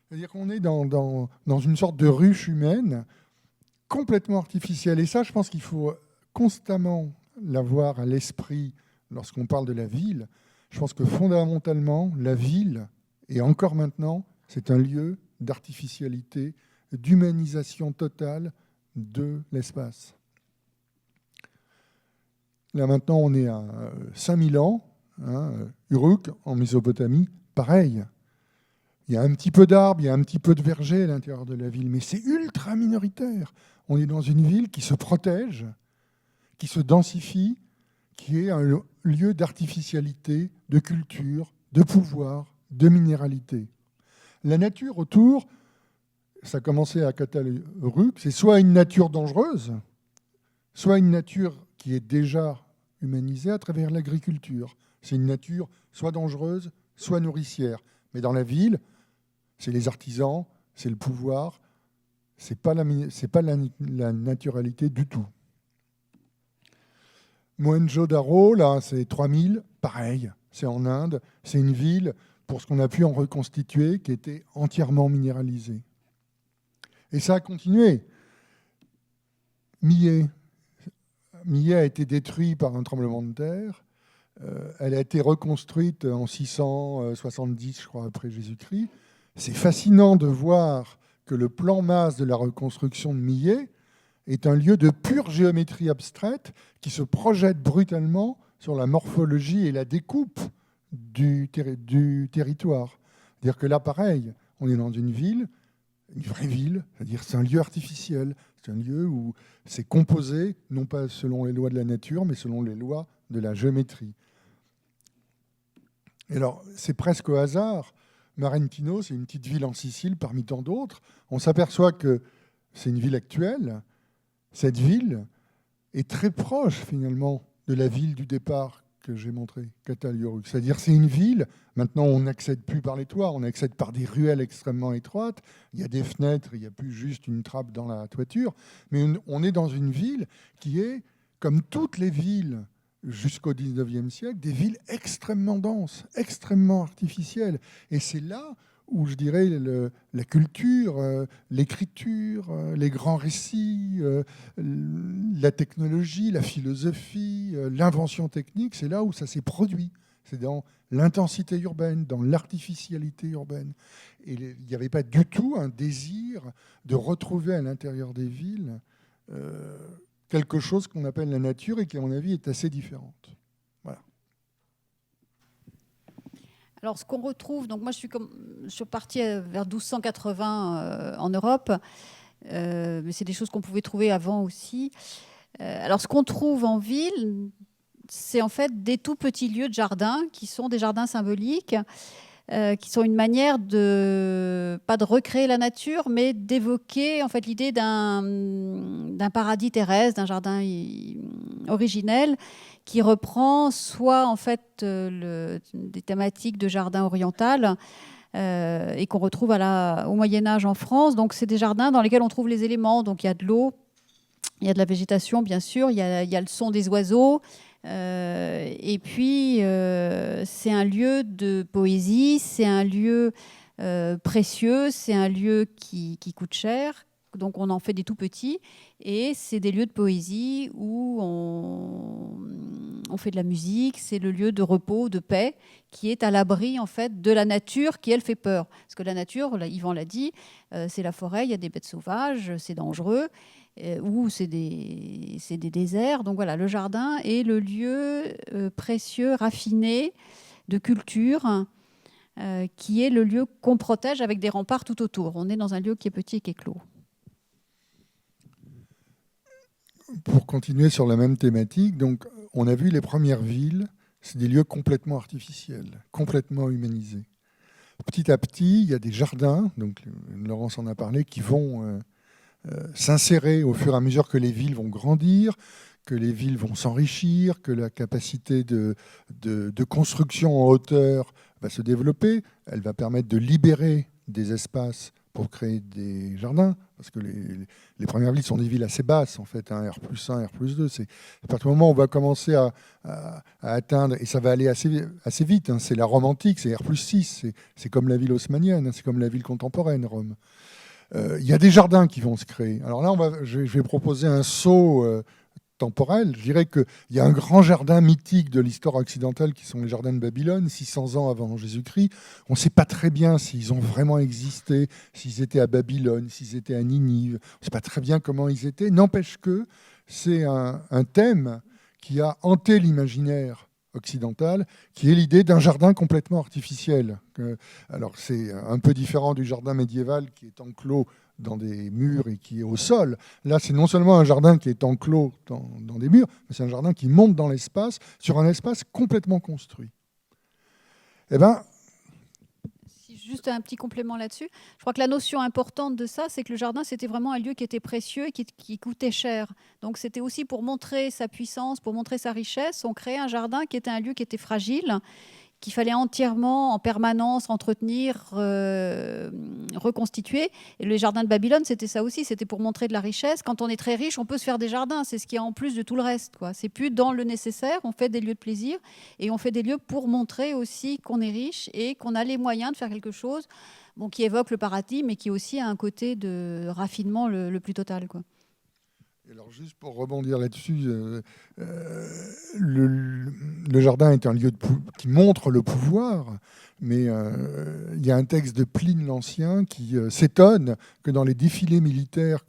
C'est-à-dire qu'on est dans une sorte de ruche humaine complètement artificielle. Et ça, je pense qu'il faut constamment l'avoir à l'esprit lorsqu'on parle de la ville. Je pense que fondamentalement, la ville, et encore maintenant, c'est un lieu d'artificialité, d'humanisation totale de l'espace. Là, maintenant, on est à 5000 ans. Uruk, en Mésopotamie, pareil. Il y a un petit peu d'arbres, il y a un petit peu de verger à l'intérieur de la ville, mais c'est ultra minoritaire. On est dans une ville qui se protège, qui se densifie, qui est un lieu d'artificialité, de culture, de pouvoir, de minéralité. La nature autour, ça a commencé à Çatalhöyük, c'est soit une nature dangereuse, soit une nature qui est déjà humanisée à travers l'agriculture. C'est une nature soit dangereuse, soit nourricière. Mais dans la ville, c'est les artisans, c'est le pouvoir, c'est pas la naturalité du tout. Mohenjo-Daro, là, c'est 3000, pareil, c'est en Inde, c'est une ville, pour ce qu'on a pu en reconstituer, qui était entièrement minéralisée. Et ça a continué. Millet a été détruit par un tremblement de terre. Elle a été reconstruite en 670, je crois, après Jésus-Christ. C'est fascinant de voir que le plan masse de la reconstruction de Millet est un lieu de pure géométrie abstraite qui se projette brutalement sur la morphologie et la découpe du territoire. C'est-à-dire que là, pareil, on est dans une ville, une vraie ville, c'est-à-dire c'est un lieu artificiel, c'est un lieu où c'est composé, non pas selon les lois de la nature, mais selon les lois de la géométrie. Et alors, c'est presque au hasard. Marentino, c'est une petite ville en Sicile parmi tant d'autres. On s'aperçoit que c'est une ville actuelle. Cette ville est très proche, finalement, de la ville du départ que j'ai montrée, Çatalhöyük. C'est-à-dire c'est une ville, maintenant on n'accède plus par les toits, on accède par des ruelles extrêmement étroites. Il y a des fenêtres, il n'y a plus juste une trappe dans la toiture. Mais on est dans une ville qui est, comme toutes les villes jusqu'au 19e siècle, des villes extrêmement denses, extrêmement artificielles. Et c'est là où, je dirais, la culture, l'écriture, les grands récits, la technologie, la philosophie, l'invention technique, c'est là où ça s'est produit. C'est dans l'intensité urbaine, dans l'artificialité urbaine. Et il n'y avait pas du tout un désir de retrouver à l'intérieur des villes quelque chose qu'on appelle la nature et qui, à mon avis, est assez différente. Voilà. Alors, ce qu'on retrouve, donc moi, je suis partie vers 1280 en Europe, mais c'est des choses qu'on pouvait trouver avant aussi. Alors, ce qu'on trouve en ville, c'est en fait des tout petits lieux de jardin qui sont des jardins symboliques, qui sont une manière pas de recréer la nature, mais d'évoquer en fait l'idée d'un paradis terrestre, d'un jardin originel, qui reprend soit en fait des thématiques de jardin oriental, et qu'on retrouve au Moyen-Âge en France. Donc, c'est des jardins dans lesquels on trouve les éléments. Donc, il y a de l'eau, il y a de la végétation, bien sûr, il y a le son des oiseaux. Et puis, c'est un lieu de poésie, c'est un lieu précieux, c'est un lieu qui coûte cher. Donc, on en fait des tout petits. Et c'est des lieux de poésie où on fait de la musique. C'est le lieu de repos, de paix, qui est à l'abri, en fait, de la nature qui, elle, fait peur. Parce que la nature, là, Yvan l'a dit, c'est la forêt, il y a des bêtes sauvages, c'est dangereux. Ou c'est des déserts. Donc voilà, le jardin est le lieu précieux, raffiné de culture, qui est le lieu qu'on protège avec des remparts tout autour. On est dans un lieu qui est petit et qui est clos. Pour continuer sur la même thématique, donc, on a vu les premières villes, c'est des lieux complètement artificiels, complètement humanisés. Petit à petit, il y a des jardins, donc Laurence en a parlé, qui vont s'insérer au fur et à mesure que les villes vont grandir, que les villes vont s'enrichir, que la capacité de construction en hauteur va se développer. Elle va permettre de libérer des espaces pour créer des jardins, parce que les premières villes sont des villes assez basses, en fait, hein, R+1, R+2. C'est à partir du moment où on va commencer à atteindre, et ça va aller assez vite, hein, c'est la Rome antique, c'est R+6, c'est comme la ville haussmannienne, hein, c'est comme la ville contemporaine, Rome. Il y a des jardins qui vont se créer. Alors là, je vais proposer un saut temporel. Je dirais qu'il y a un grand jardin mythique de l'histoire occidentale qui sont les jardins de Babylone, 600 ans avant Jésus-Christ. On ne sait pas très bien s'ils ont vraiment existé, s'ils étaient à Babylone, s'ils étaient à Ninive. On ne sait pas très bien comment ils étaient. N'empêche que c'est un thème qui a hanté l'imaginaire occidental, qui est l'idée d'un jardin complètement artificiel. Alors c'est un peu différent du jardin médiéval qui est enclos dans des murs et qui est au sol. Là, c'est non seulement un jardin qui est enclos dans des murs, mais c'est un jardin qui monte dans l'espace, sur un espace complètement construit. Eh bien, juste un petit complément là-dessus. Je crois que la notion importante de ça, c'est que le jardin, c'était vraiment un lieu qui était précieux et qui coûtait cher. Donc c'était aussi pour montrer sa puissance, pour montrer sa richesse. On créait un jardin qui était un lieu qui était fragile, qu'il fallait entièrement, en permanence, entretenir, reconstituer. Et le jardin de Babylone, c'était ça aussi, c'était pour montrer de la richesse. Quand on est très riche, on peut se faire des jardins, c'est ce qui est en plus de tout le reste, quoi. C'est plus dans le nécessaire, on fait des lieux de plaisir, et on fait des lieux pour montrer aussi qu'on est riche et qu'on a les moyens de faire quelque chose qui évoque le paradis, mais qui aussi a un côté de raffinement le plus total, quoi. Alors juste pour rebondir là-dessus, le jardin est un lieu qui montre le pouvoir, mais il y a un texte de Pline l'Ancien qui s'étonne que dans les défilés militaires,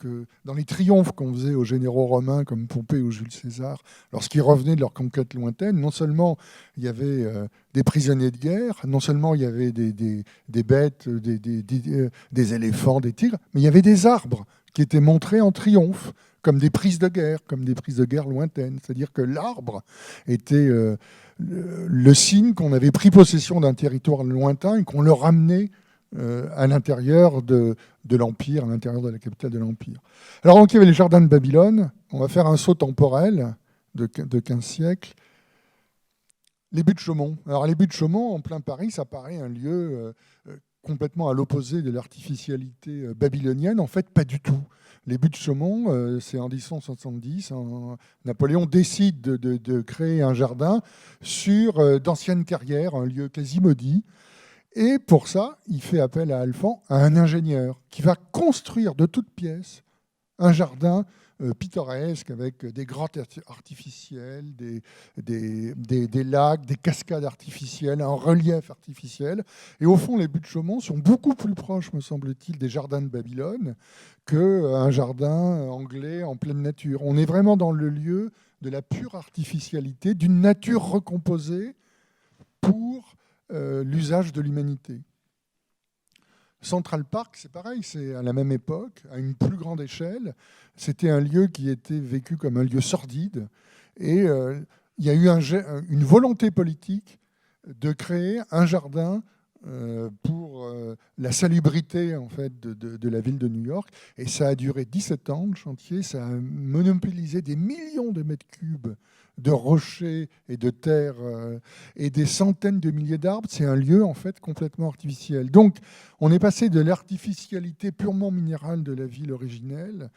dans les triomphes qu'on faisait aux généraux romains comme Pompée ou Jules César, lorsqu'ils revenaient de leur conquête lointaine, non seulement il y avait des prisonniers de guerre, non seulement il y avait des bêtes, des éléphants, des tigres, mais il y avait des arbres qui étaient montrés en triomphe, comme des prises de guerre lointaines. C'est-à-dire que l'arbre était le signe qu'on avait pris possession d'un territoire lointain et qu'on le ramenait à l'intérieur de l'Empire, à l'intérieur de la capitale de l'Empire. Alors, donc, il y avait les jardins de Babylone. On va faire un saut temporel de 15 siècles. Les Buttes Chaumont. Alors, les Buttes Chaumont, en plein Paris, ça paraît un lieu complètement à l'opposé de l'artificialité babylonienne. En fait, pas du tout. Les Buttes Chaumont, c'est en 1870, Napoléon décide de créer un jardin sur d'anciennes carrières, un lieu quasi maudit. Et pour ça, il fait appel à Alphand, à un ingénieur qui va construire de toutes pièces un jardin pittoresque avec des grottes artificielles, des lacs, des cascades artificielles, un relief artificiel. Et au fond, les Buttes Chaumont sont beaucoup plus proches, me semble-t-il, des jardins de Babylone qu'un jardin anglais en pleine nature. On est vraiment dans le lieu de la pure artificialité, d'une nature recomposée pour l'usage de l'humanité. Central Park, c'est pareil, c'est à la même époque, à une plus grande échelle. C'était un lieu qui était vécu comme un lieu sordide. Et il y a eu une volonté politique de créer un jardin pour la salubrité en fait, de la ville de New York. Et ça a duré 17 ans, le chantier. Ça a monopolisé des millions de mètres cubes de rochers et de terre et des centaines de milliers d'arbres. C'est un lieu en fait complètement artificiel. Donc on est passé de l'artificialité purement minérale de la ville originelle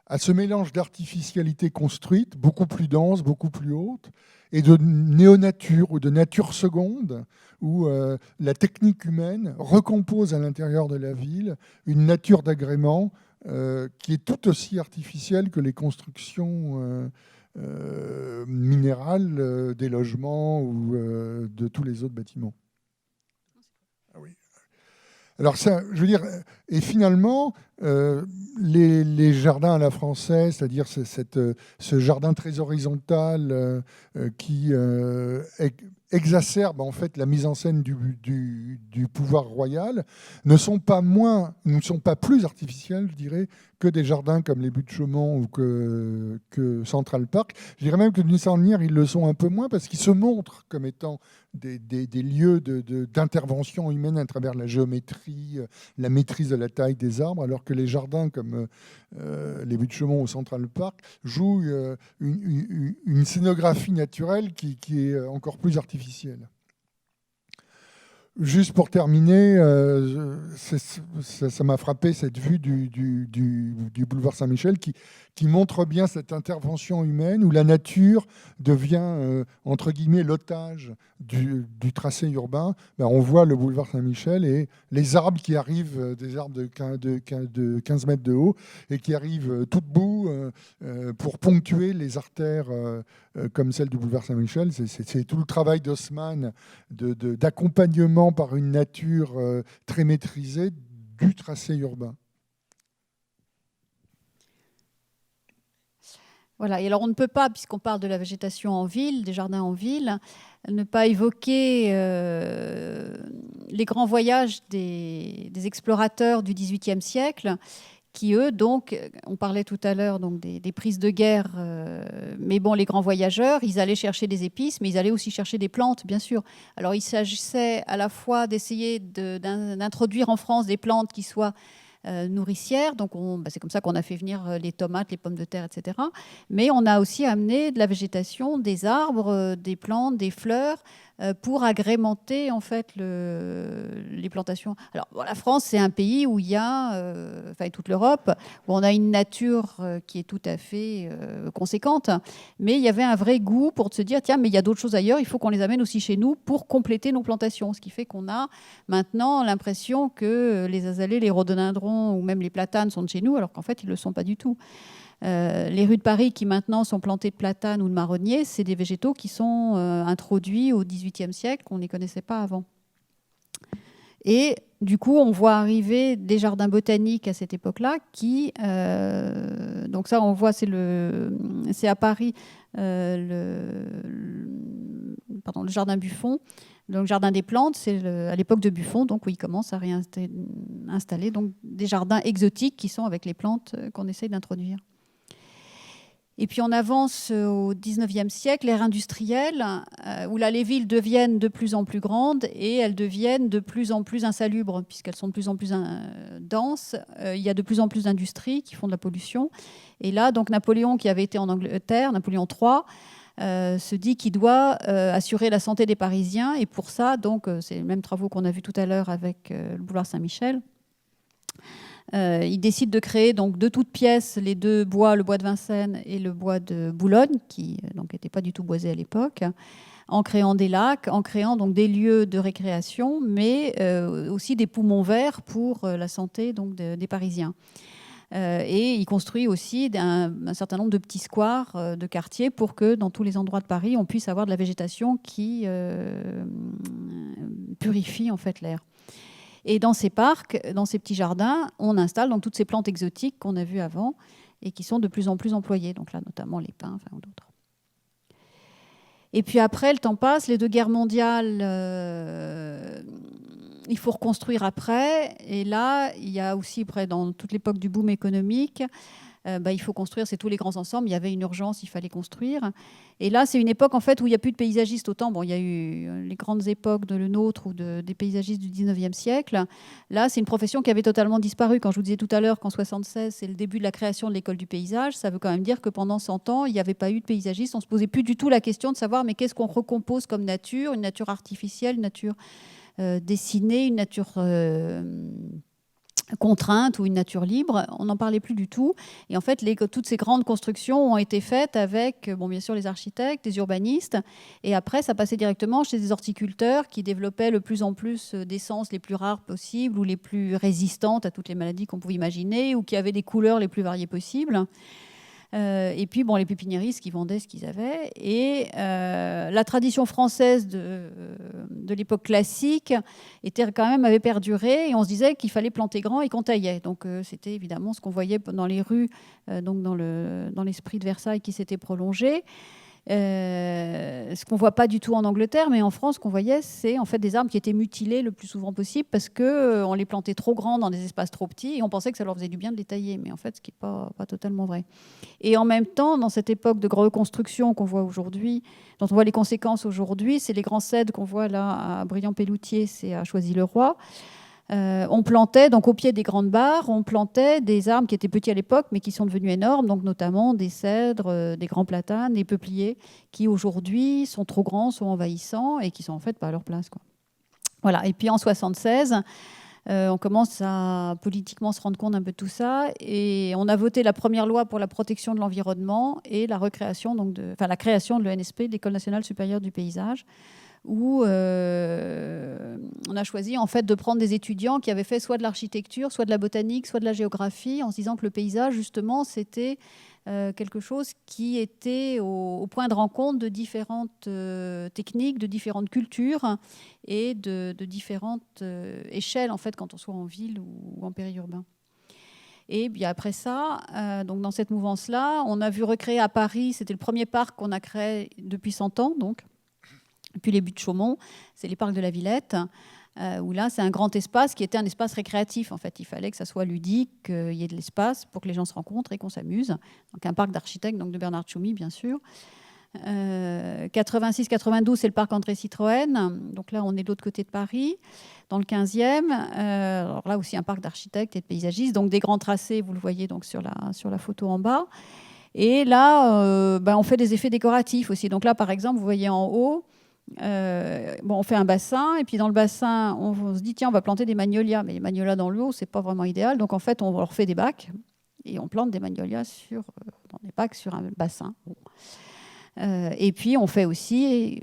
à ce mélange d'artificialité construite, beaucoup plus dense, beaucoup plus haute, et de néonature ou de nature seconde, où la technique humaine recompose à l'intérieur de la ville une nature d'agrément qui est tout aussi artificielle que les constructions minérales des logements ou de tous les autres bâtiments. Ah oui. Alors ça, je veux dire, et finalement, les jardins à la française, c'est-à-dire ce jardin très horizontal qui exacerbe en fait la mise en scène du pouvoir royal, ne sont pas plus artificiels, je dirais, que des jardins comme les Buttes-Chaumont ou que Central Park. Je dirais même que d'une certaine manière, ils le sont un peu moins parce qu'ils se montrent comme étant des lieux d'intervention humaine à travers la géométrie, la maîtrise de la taille des arbres, alors que les jardins comme les Buttes-Chaumont ou Central Park jouent une scénographie naturelle qui est encore plus artificielle. Juste pour terminer, ça m'a frappé cette vue du boulevard Saint-Michel qui montre bien cette intervention humaine où la nature devient, entre guillemets, l'otage du tracé urbain. Ben, on voit le boulevard Saint-Michel et les arbres qui arrivent, des arbres de 15 mètres de haut, et qui arrivent tout debout pour ponctuer les artères comme celle du boulevard Saint-Michel. C'est tout le travail d'Haussmann d'accompagnement par une nature très maîtrisée du tracé urbain. Voilà, et alors on ne peut pas, puisqu'on parle de la végétation en ville, des jardins en ville, ne pas évoquer les grands voyages des explorateurs du XVIIIe siècle, qui eux, donc, on parlait tout à l'heure donc des prises de guerre, mais bon, les grands voyageurs, ils allaient chercher des épices, mais ils allaient aussi chercher des plantes, bien sûr. Alors il s'agissait à la fois d'essayer d'introduire en France des plantes qui soient nourricières, donc c'est comme ça qu'on a fait venir les tomates, les pommes de terre, etc. Mais on a aussi amené de la végétation, des arbres, des plantes, des fleurs, pour agrémenter en fait les plantations. Alors la France, c'est un pays où il y a, enfin toute l'Europe, où on a une nature qui est tout à fait conséquente, mais il y avait un vrai goût pour se dire tiens, mais il y a d'autres choses ailleurs, il faut qu'on les amène aussi chez nous pour compléter nos plantations, ce qui fait qu'on a maintenant l'impression que les azalées, les rhododendrons ou même les platanes sont de chez nous, alors qu'en fait ils ne le sont pas du tout. Les rues de Paris qui maintenant sont plantées de platanes ou de marronniers, c'est des végétaux qui sont introduits au XVIIIe siècle, qu'on ne les connaissait pas avant. Et du coup, on voit arriver des jardins botaniques à cette époque-là qui... donc ça, on voit, c'est à Paris, le jardin Buffon. Donc, jardin des plantes, c'est à l'époque de Buffon, donc où il commence à réinstaller donc, des jardins exotiques qui sont avec les plantes qu'on essaye d'introduire. Et puis on avance au XIXe siècle, l'ère industrielle, où là les villes deviennent de plus en plus grandes et elles deviennent de plus en plus insalubres, puisqu'elles sont de plus en plus denses. Il y a de plus en plus d'industries qui font de la pollution. Et là, donc Napoléon, qui avait été en Angleterre, Napoléon III, se dit qu'il doit assurer la santé des Parisiens. Et pour ça, donc, c'est les mêmes travaux qu'on a vus tout à l'heure avec le boulevard Saint-Michel. Il décide de créer donc de toutes pièces les deux bois, le bois de Vincennes et le bois de Boulogne, qui n'étaient pas du tout boisés à l'époque, en créant des lacs, en créant donc des lieux de récréation, mais aussi des poumons verts pour la santé donc, des Parisiens. Et il construit aussi un certain nombre de petits squares de quartiers pour que dans tous les endroits de Paris, on puisse avoir de la végétation qui purifie en fait l'air. Et dans ces parcs, dans ces petits jardins, on installe donc toutes ces plantes exotiques qu'on a vues avant et qui sont de plus en plus employées. Donc là, notamment les pins, enfin d'autres. Et puis après, le temps passe, les deux guerres mondiales il faut reconstruire après. Et là, il y a aussi, après, dans toute l'époque du boom économique, il faut construire, c'est tous les grands ensembles. Il y avait une urgence, il fallait construire. Et là, c'est une époque en fait où il n'y a plus de paysagistes autant. Bon, il y a eu les grandes époques de le nôtre ou des paysagistes du 19e siècle. Là, c'est une profession qui avait totalement disparu. Quand je vous disais tout à l'heure qu'en 1976, c'est le début de la création de l'école du paysage, ça veut quand même dire que pendant 100 ans, il n'y avait pas eu de paysagistes. On ne se posait plus du tout la question de savoir mais qu'est-ce qu'on recompose comme nature, une nature artificielle, une nature dessinée, une nature contrainte ou une nature libre, on n'en parlait plus du tout. Et en fait, toutes ces grandes constructions ont été faites avec, bien sûr, les architectes, les urbanistes. Et après, ça passait directement chez des horticulteurs qui développaient de plus en plus d'essences les plus rares possibles ou les plus résistantes à toutes les maladies qu'on pouvait imaginer ou qui avaient des couleurs les plus variées possibles. Et puis, les pépiniéristes qui vendaient ce qu'ils avaient. Et la tradition française de l'époque classique avait perduré. Et on se disait qu'il fallait planter grand et qu'on taillait. Donc, c'était évidemment ce qu'on voyait dans les rues, donc dans l'esprit de Versailles qui s'était prolongé. Ce qu'on ne voit pas du tout en Angleterre, mais en France, ce qu'on voyait, c'est en fait des arbres qui étaient mutilés le plus souvent possible parce qu'on les plantait trop grands dans des espaces trop petits et on pensait que ça leur faisait du bien de les tailler, mais en fait, ce qui n'est pas totalement vrai. Et en même temps, dans cette époque de reconstruction qu'on voit aujourd'hui, dont on voit les conséquences aujourd'hui, c'est les grands cèdres qu'on voit là à Briand-Pelloutier, c'est à Choisy-le-Roi. On plantait, donc au pied des grandes barres, on plantait des arbres qui étaient petits à l'époque, mais qui sont devenus énormes, donc notamment des cèdres, des grands platanes, des peupliers, qui aujourd'hui sont trop grands, sont envahissants et qui sont en fait pas à leur place, quoi. Voilà. Et puis en 1976, on commence à politiquement se rendre compte un peu de tout ça, et on a voté la première loi pour la protection de l'environnement et la création de l'ENSP, l'École nationale supérieure du paysage, où on a choisi en fait de prendre des étudiants qui avaient fait soit de l'architecture, soit de la botanique, soit de la géographie, en se disant que le paysage, justement, c'était quelque chose qui était au point de rencontre de différentes techniques, de différentes cultures et de différentes échelles, en fait, quand on soit en ville ou en périurbain. Et bien après ça, donc dans cette mouvance-là, on a vu recréer à Paris, c'était le premier parc qu'on a créé depuis 100 ans, donc. Puis les Buttes-Chaumont, c'est les parcs de la Villette, où là, c'est un grand espace qui était un espace récréatif. En fait, il fallait que ça soit ludique, qu'il y ait de l'espace pour que les gens se rencontrent et qu'on s'amuse. Donc un parc d'architectes, donc de Bernard Tchoumi, bien sûr. 86-92, c'est le parc André Citroën. Donc là, on est de l'autre côté de Paris, dans le 15e. Alors là aussi, un parc d'architectes et de paysagistes. Donc des grands tracés, vous le voyez donc sur la photo en bas. Et là, on fait des effets décoratifs aussi. Donc là, par exemple, vous voyez en haut, on fait un bassin, et puis dans le bassin, on se dit, tiens, on va planter des magnolias. Mais les magnolias dans l'eau, c'est pas vraiment idéal. Donc en fait, on leur fait des bacs, et on plante des magnolias dans des bacs sur un bassin. Et puis, on fait aussi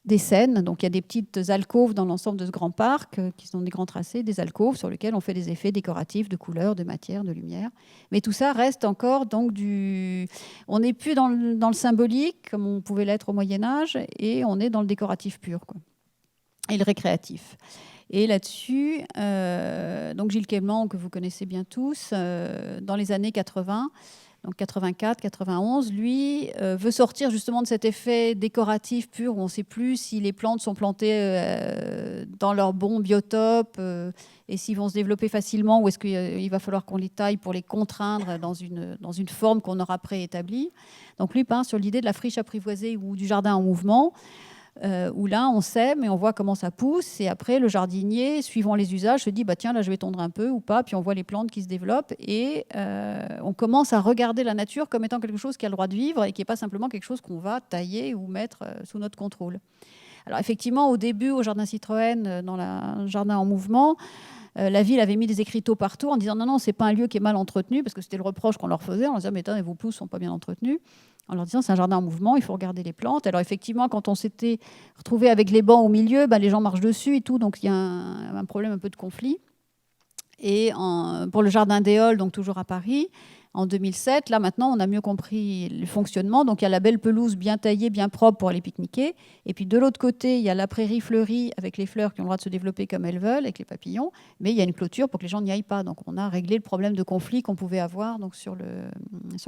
des scènes. Donc il y a des petites alcôves dans l'ensemble de ce grand parc, qui sont des grands tracés, des alcôves sur lesquelles on fait des effets décoratifs de couleurs, de matière, de lumière. Mais tout ça reste encore donc on n'est plus dans le symbolique comme on pouvait l'être au Moyen-Âge, et on est dans le décoratif pur, quoi, et le récréatif. Et là-dessus, donc Gilles Quément, que vous connaissez bien tous, dans les années 80, donc 84, 91, lui veut sortir justement de cet effet décoratif pur où on ne sait plus si les plantes sont plantées dans leur bon biotope et s'ils vont se développer facilement, ou est-ce qu'il va falloir qu'on les taille pour les contraindre dans une forme qu'on aura préétablie. Donc lui part sur l'idée de la friche apprivoisée ou du jardin en mouvement, où là on sème et on voit comment ça pousse, et après le jardinier, suivant les usages, se dit tiens, là je vais tondre un peu ou pas, puis on voit les plantes qui se développent, et on commence à regarder la nature comme étant quelque chose qui a le droit de vivre et qui n'est pas simplement quelque chose qu'on va tailler ou mettre sous notre contrôle. Alors effectivement, au début, au jardin Citroën, dans le jardin en mouvement, la ville avait mis des écriteaux partout en disant non, c'est pas un lieu qui est mal entretenu, parce que c'était le reproche qu'on leur faisait, en leur disant mais attendez, vos pelouses sont pas bien entretenues, en leur disant c'est un jardin en mouvement, il faut regarder les plantes. Alors effectivement, quand on s'était retrouvé avec les bancs au milieu, les gens marchent dessus et tout, donc il y a un problème un peu de conflit. Et pour le jardin d'Éole, donc toujours à Paris, en 2007, là maintenant on a mieux compris le fonctionnement. Donc il y a la belle pelouse bien taillée, bien propre pour aller pique-niquer. Et puis de l'autre côté, il y a la prairie fleurie avec les fleurs qui ont le droit de se développer comme elles veulent, avec les papillons. Mais il y a une clôture pour que les gens n'y aillent pas. Donc on a réglé le problème de conflit qu'on pouvait avoir donc, sur le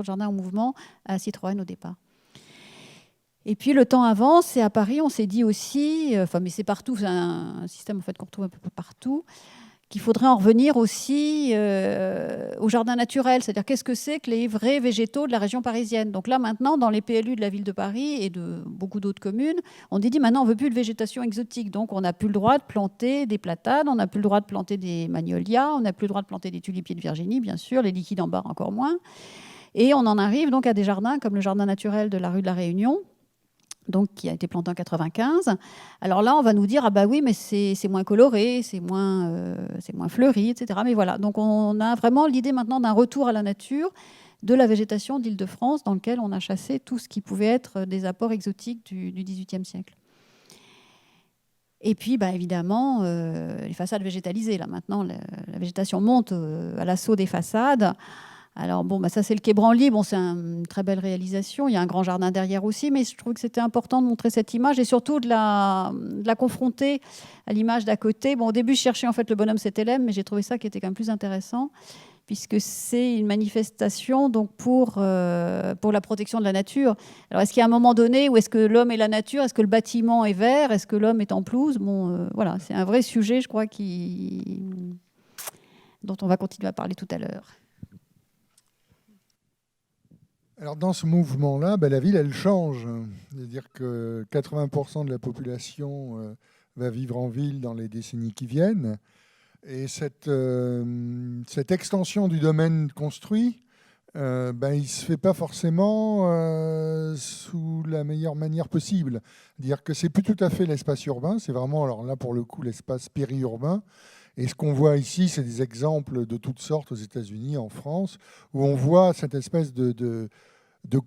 jardin en mouvement à Citroën au départ. Et puis le temps avance, et à Paris, on s'est dit aussi, mais c'est partout, c'est un système en fait, qu'on retrouve un peu partout, qu'il faudrait en revenir aussi au jardin naturel, c'est-à-dire qu'est-ce que c'est que les vrais végétaux de la région parisienne. Donc là maintenant, dans les PLU de la ville de Paris et de beaucoup d'autres communes, on dit maintenant on ne veut plus de végétation exotique, donc on n'a plus le droit de planter des platanes, on n'a plus le droit de planter des magnolias, on n'a plus le droit de planter des tulipiers de Virginie, bien sûr, les liquides en barre encore moins. Et on en arrive donc à des jardins comme le jardin naturel de la rue de la Réunion, donc qui a été planté en 95. Alors là, on va nous dire, ah bah oui, mais c'est moins coloré, c'est moins fleuri, etc. Mais voilà, donc on a vraiment l'idée maintenant d'un retour à la nature de la végétation d'Île-de-France, dans lequel on a chassé tout ce qui pouvait être des apports exotiques du XVIIIe siècle. Et puis, bah, évidemment, les façades végétalisées. Là, maintenant, la végétation monte à l'assaut des façades. Alors bon, bah ça c'est le quai Branly, bon, c'est une très belle réalisation, il y a un grand jardin derrière aussi, mais je trouve que c'était important de montrer cette image et surtout de la confronter à l'image d'à côté. Bon, au début je cherchais en fait le bonhomme CTLM, mais j'ai trouvé ça qui était quand même plus intéressant, puisque c'est une manifestation donc pour la protection de la nature. Alors est-ce qu'il y a un moment donné où est-ce que l'homme est la nature, est-ce que le bâtiment est vert, est-ce que l'homme est en pelouse? Bon, voilà, c'est un vrai sujet, je crois, dont on va continuer à parler tout à l'heure. Alors dans ce mouvement-là, la ville, elle change. C'est-à-dire que 80% de la population va vivre en ville dans les décennies qui viennent. Et cette extension du domaine construit, il ne se fait pas forcément sous la meilleure manière possible. C'est-à-dire que c'est plus tout à fait l'espace urbain, c'est vraiment, alors là pour le coup, l'espace périurbain. Et ce qu'on voit ici, c'est des exemples de toutes sortes aux États-Unis, en France, où on voit cette espèce de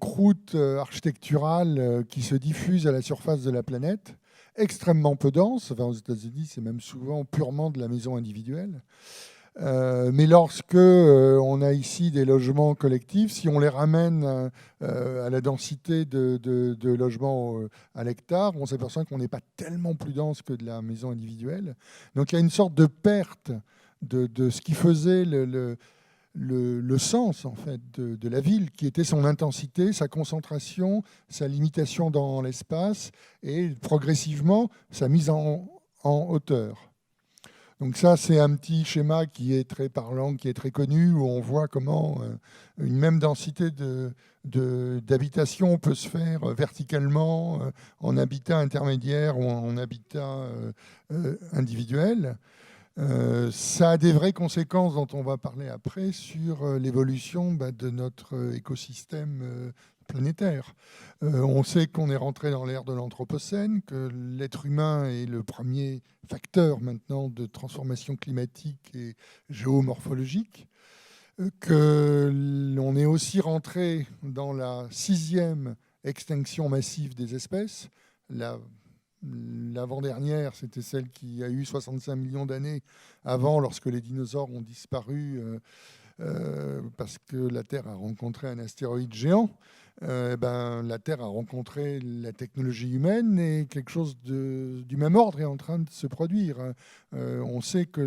croûte architecturale qui se diffuse à la surface de la planète, extrêmement peu dense. Enfin, aux États-Unis, c'est même souvent purement de la maison individuelle. Mais lorsque on a ici des logements collectifs, si on les ramène à la densité de logements à l'hectare, on s'aperçoit qu'on n'est pas tellement plus dense que de la maison individuelle. Donc il y a une sorte de perte de ce qui faisait le sens en fait de la ville, qui était son intensité, sa concentration, sa limitation dans l'espace et progressivement sa mise en hauteur. Donc ça, c'est un petit schéma qui est très parlant, qui est très connu, où on voit comment une même densité d'habitation peut se faire verticalement en habitat intermédiaire ou en habitat individuel. Ça a des vraies conséquences dont on va parler après sur l'évolution de notre écosystème planétaire. On sait qu'on est rentré dans l'ère de l'Anthropocène, que l'être humain est le premier facteur maintenant de transformation climatique et géomorphologique, qu'on est aussi rentré dans la 6e extinction massive des espèces. L'avant-dernière, c'était celle qui a eu 65 millions d'années avant, lorsque les dinosaures ont disparu parce que la Terre a rencontré un astéroïde géant. La Terre a rencontré la technologie humaine et quelque chose du même ordre est en train de se produire. On sait que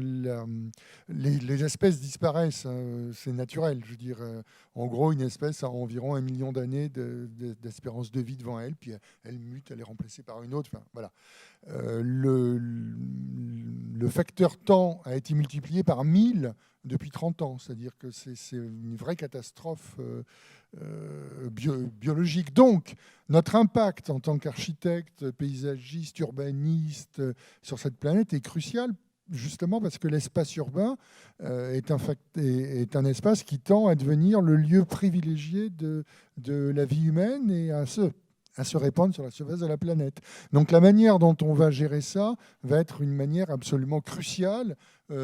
les espèces disparaissent, c'est naturel. Je veux dire, en gros, une espèce a environ 1 million d'années d'espérance de vie devant elle, puis elle mute, elle est remplacée par une autre. Enfin, voilà. Le facteur temps a été multiplié par 1000 depuis 30 ans. C'est-à-dire que c'est une vraie catastrophe biologique. Donc, notre impact en tant qu'architecte, paysagiste, urbaniste sur cette planète est crucial, justement parce que l'espace urbain est un espace qui tend à devenir le lieu privilégié de la vie humaine et à se répandre sur la surface de la planète. Donc la manière dont on va gérer ça va être une manière absolument cruciale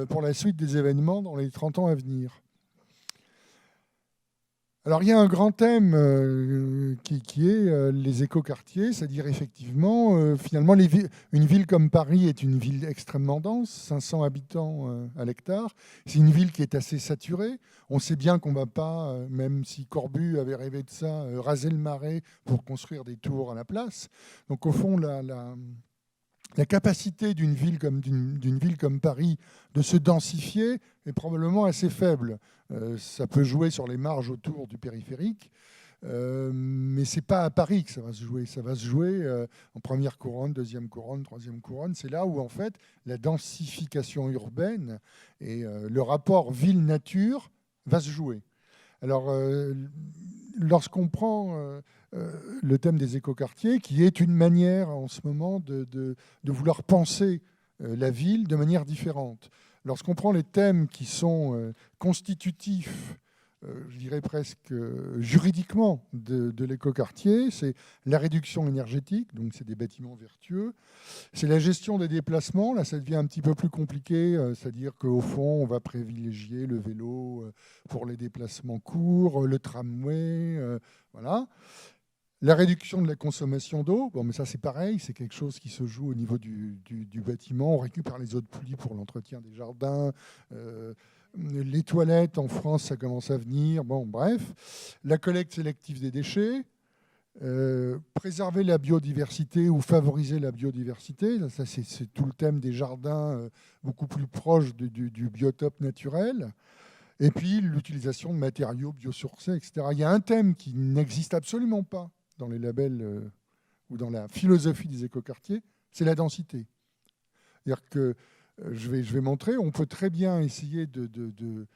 pour la suite des événements dans les 30 ans à venir. Alors il y a un grand thème qui est les écoquartiers, c'est-à-dire effectivement, finalement, une ville comme Paris est une ville extrêmement dense, 500 habitants à l'hectare. C'est une ville qui est assez saturée. On sait bien qu'on ne va pas, même si Corbu avait rêvé de ça, raser le Marais pour construire des tours à la place. Donc au fond, la capacité d'une ville comme Paris de se densifier est probablement assez faible. Ça peut jouer sur les marges autour du périphérique, Mais ce n'est pas à Paris que ça va se jouer. Ça va se jouer en première couronne, deuxième couronne, troisième couronne. C'est là où, en fait, la densification urbaine et le rapport ville-nature va se jouer. Alors, lorsqu'on prend le thème des écoquartiers, qui est une manière en ce moment de vouloir penser la ville de manière différente, lorsqu'on prend les thèmes qui sont constitutifs, je dirais presque juridiquement, de l'écoquartier, c'est la réduction énergétique, donc c'est des bâtiments vertueux, c'est la gestion des déplacements, là ça devient un petit peu plus compliqué, c'est-à-dire qu'au fond on va privilégier le vélo pour les déplacements courts, le tramway, voilà. La réduction de la consommation d'eau, bon, mais ça c'est pareil, c'est quelque chose qui se joue au niveau du bâtiment. On récupère les eaux de pluie pour l'entretien des jardins. Les toilettes, en France, ça commence à venir. Bon, bref. La collecte sélective des déchets. Préserver la biodiversité ou favoriser la biodiversité. Ça, c'est tout le thème des jardins beaucoup plus proches du biotope naturel. Et puis l'utilisation de matériaux biosourcés, etc. Il y a un thème qui n'existe absolument pas dans les labels ou dans la philosophie des écoquartiers, c'est la densité. C'est-à-dire que, je vais montrer, on peut très bien essayer de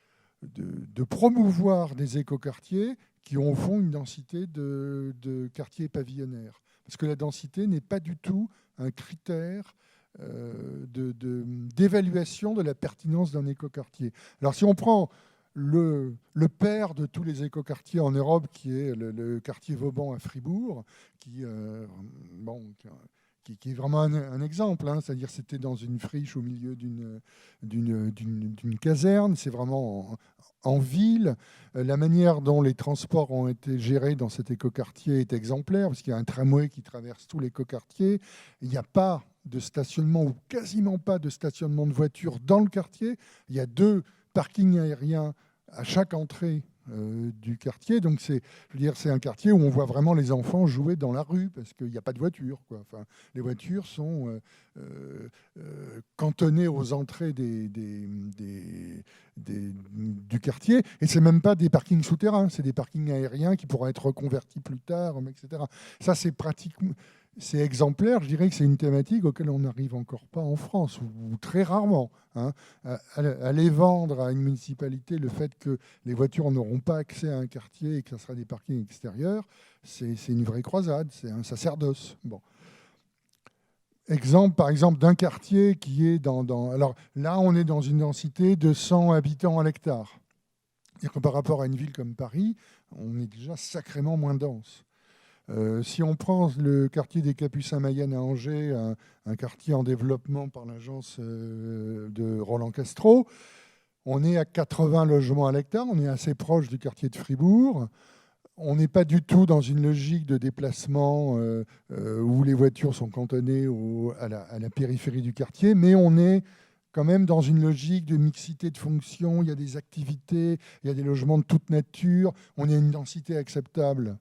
promouvoir des écoquartiers qui ont au fond une densité de quartiers pavillonnaires. Parce que la densité n'est pas du tout un critère d'évaluation de la pertinence d'un écoquartier. Alors si on prend le père de tous les écoquartiers en Europe, qui est le quartier Vauban à Fribourg, qui est vraiment un exemple, hein, c'est-à-dire c'était dans une friche au milieu d'une caserne, c'est vraiment en ville. La manière dont les transports ont été gérés dans cet écoquartier est exemplaire, parce qu'il y a un tramway qui traverse tout l'écoquartier. Il n'y a pas de stationnement, ou quasiment pas de stationnement de voitures dans le quartier. Il y a 2 parkings aériens à chaque entrée du quartier. Donc c'est un quartier où on voit vraiment les enfants jouer dans la rue parce qu'il n'y a pas de voiture, quoi. Enfin, les voitures sont cantonnées aux entrées du quartier. Et ce n'est même pas des parkings souterrains, c'est des parkings aériens qui pourront être reconvertis plus tard, etc. Ça, c'est pratiquement... C'est exemplaire, je dirais que c'est une thématique auquel on n'arrive encore pas en France, ou très rarement. Hein. Aller vendre à une municipalité le fait que les voitures n'auront pas accès à un quartier et que ce sera des parkings extérieurs, c'est une vraie croisade, c'est un sacerdoce. Bon. Exemple, par exemple, d'un quartier qui est Alors là, on est dans une densité de 100 habitants à l'hectare. C'est-à-dire que par rapport à une ville comme Paris, on est déjà sacrément moins dense. Si on prend le quartier des Capucins-Mayenne à Angers, un quartier en développement par l'agence de Roland Castro, on est à 80 logements à l'hectare, on est assez proche du quartier de Fribourg. On n'est pas du tout dans une logique de déplacement où les voitures sont cantonnées à la périphérie du quartier, mais on est quand même dans une logique de mixité de fonctions. Il y a des activités, il y a des logements de toute nature, on a une densité acceptable.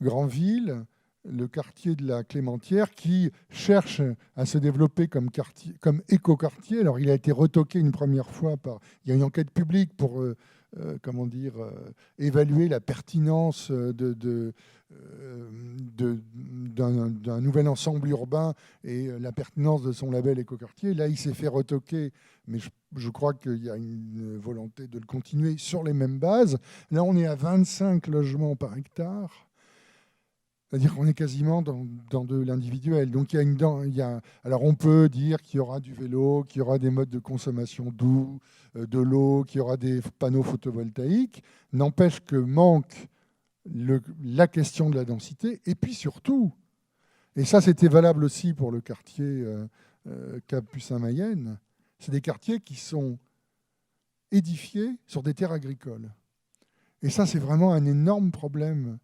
Grandville, le quartier de la Clémentière, qui cherche à se développer comme écoquartier. Alors, il a été retoqué une première fois il y a une enquête publique pour évaluer la pertinence d'un nouvel ensemble urbain et la pertinence de son label écoquartier. Là, il s'est fait retoquer, mais je crois qu'il y a une volonté de le continuer sur les mêmes bases. Là, on est à 25 logements par hectare. C'est-à-dire qu'on est quasiment dans de l'individuel. Donc alors on peut dire qu'il y aura du vélo, qu'il y aura des modes de consommation doux, de l'eau, qu'il y aura des panneaux photovoltaïques. N'empêche que manque la question de la densité. Et puis surtout, et ça c'était valable aussi pour le quartier Capucins-Mayenne, c'est des quartiers qui sont édifiés sur des terres agricoles. Et ça c'est vraiment un énorme problème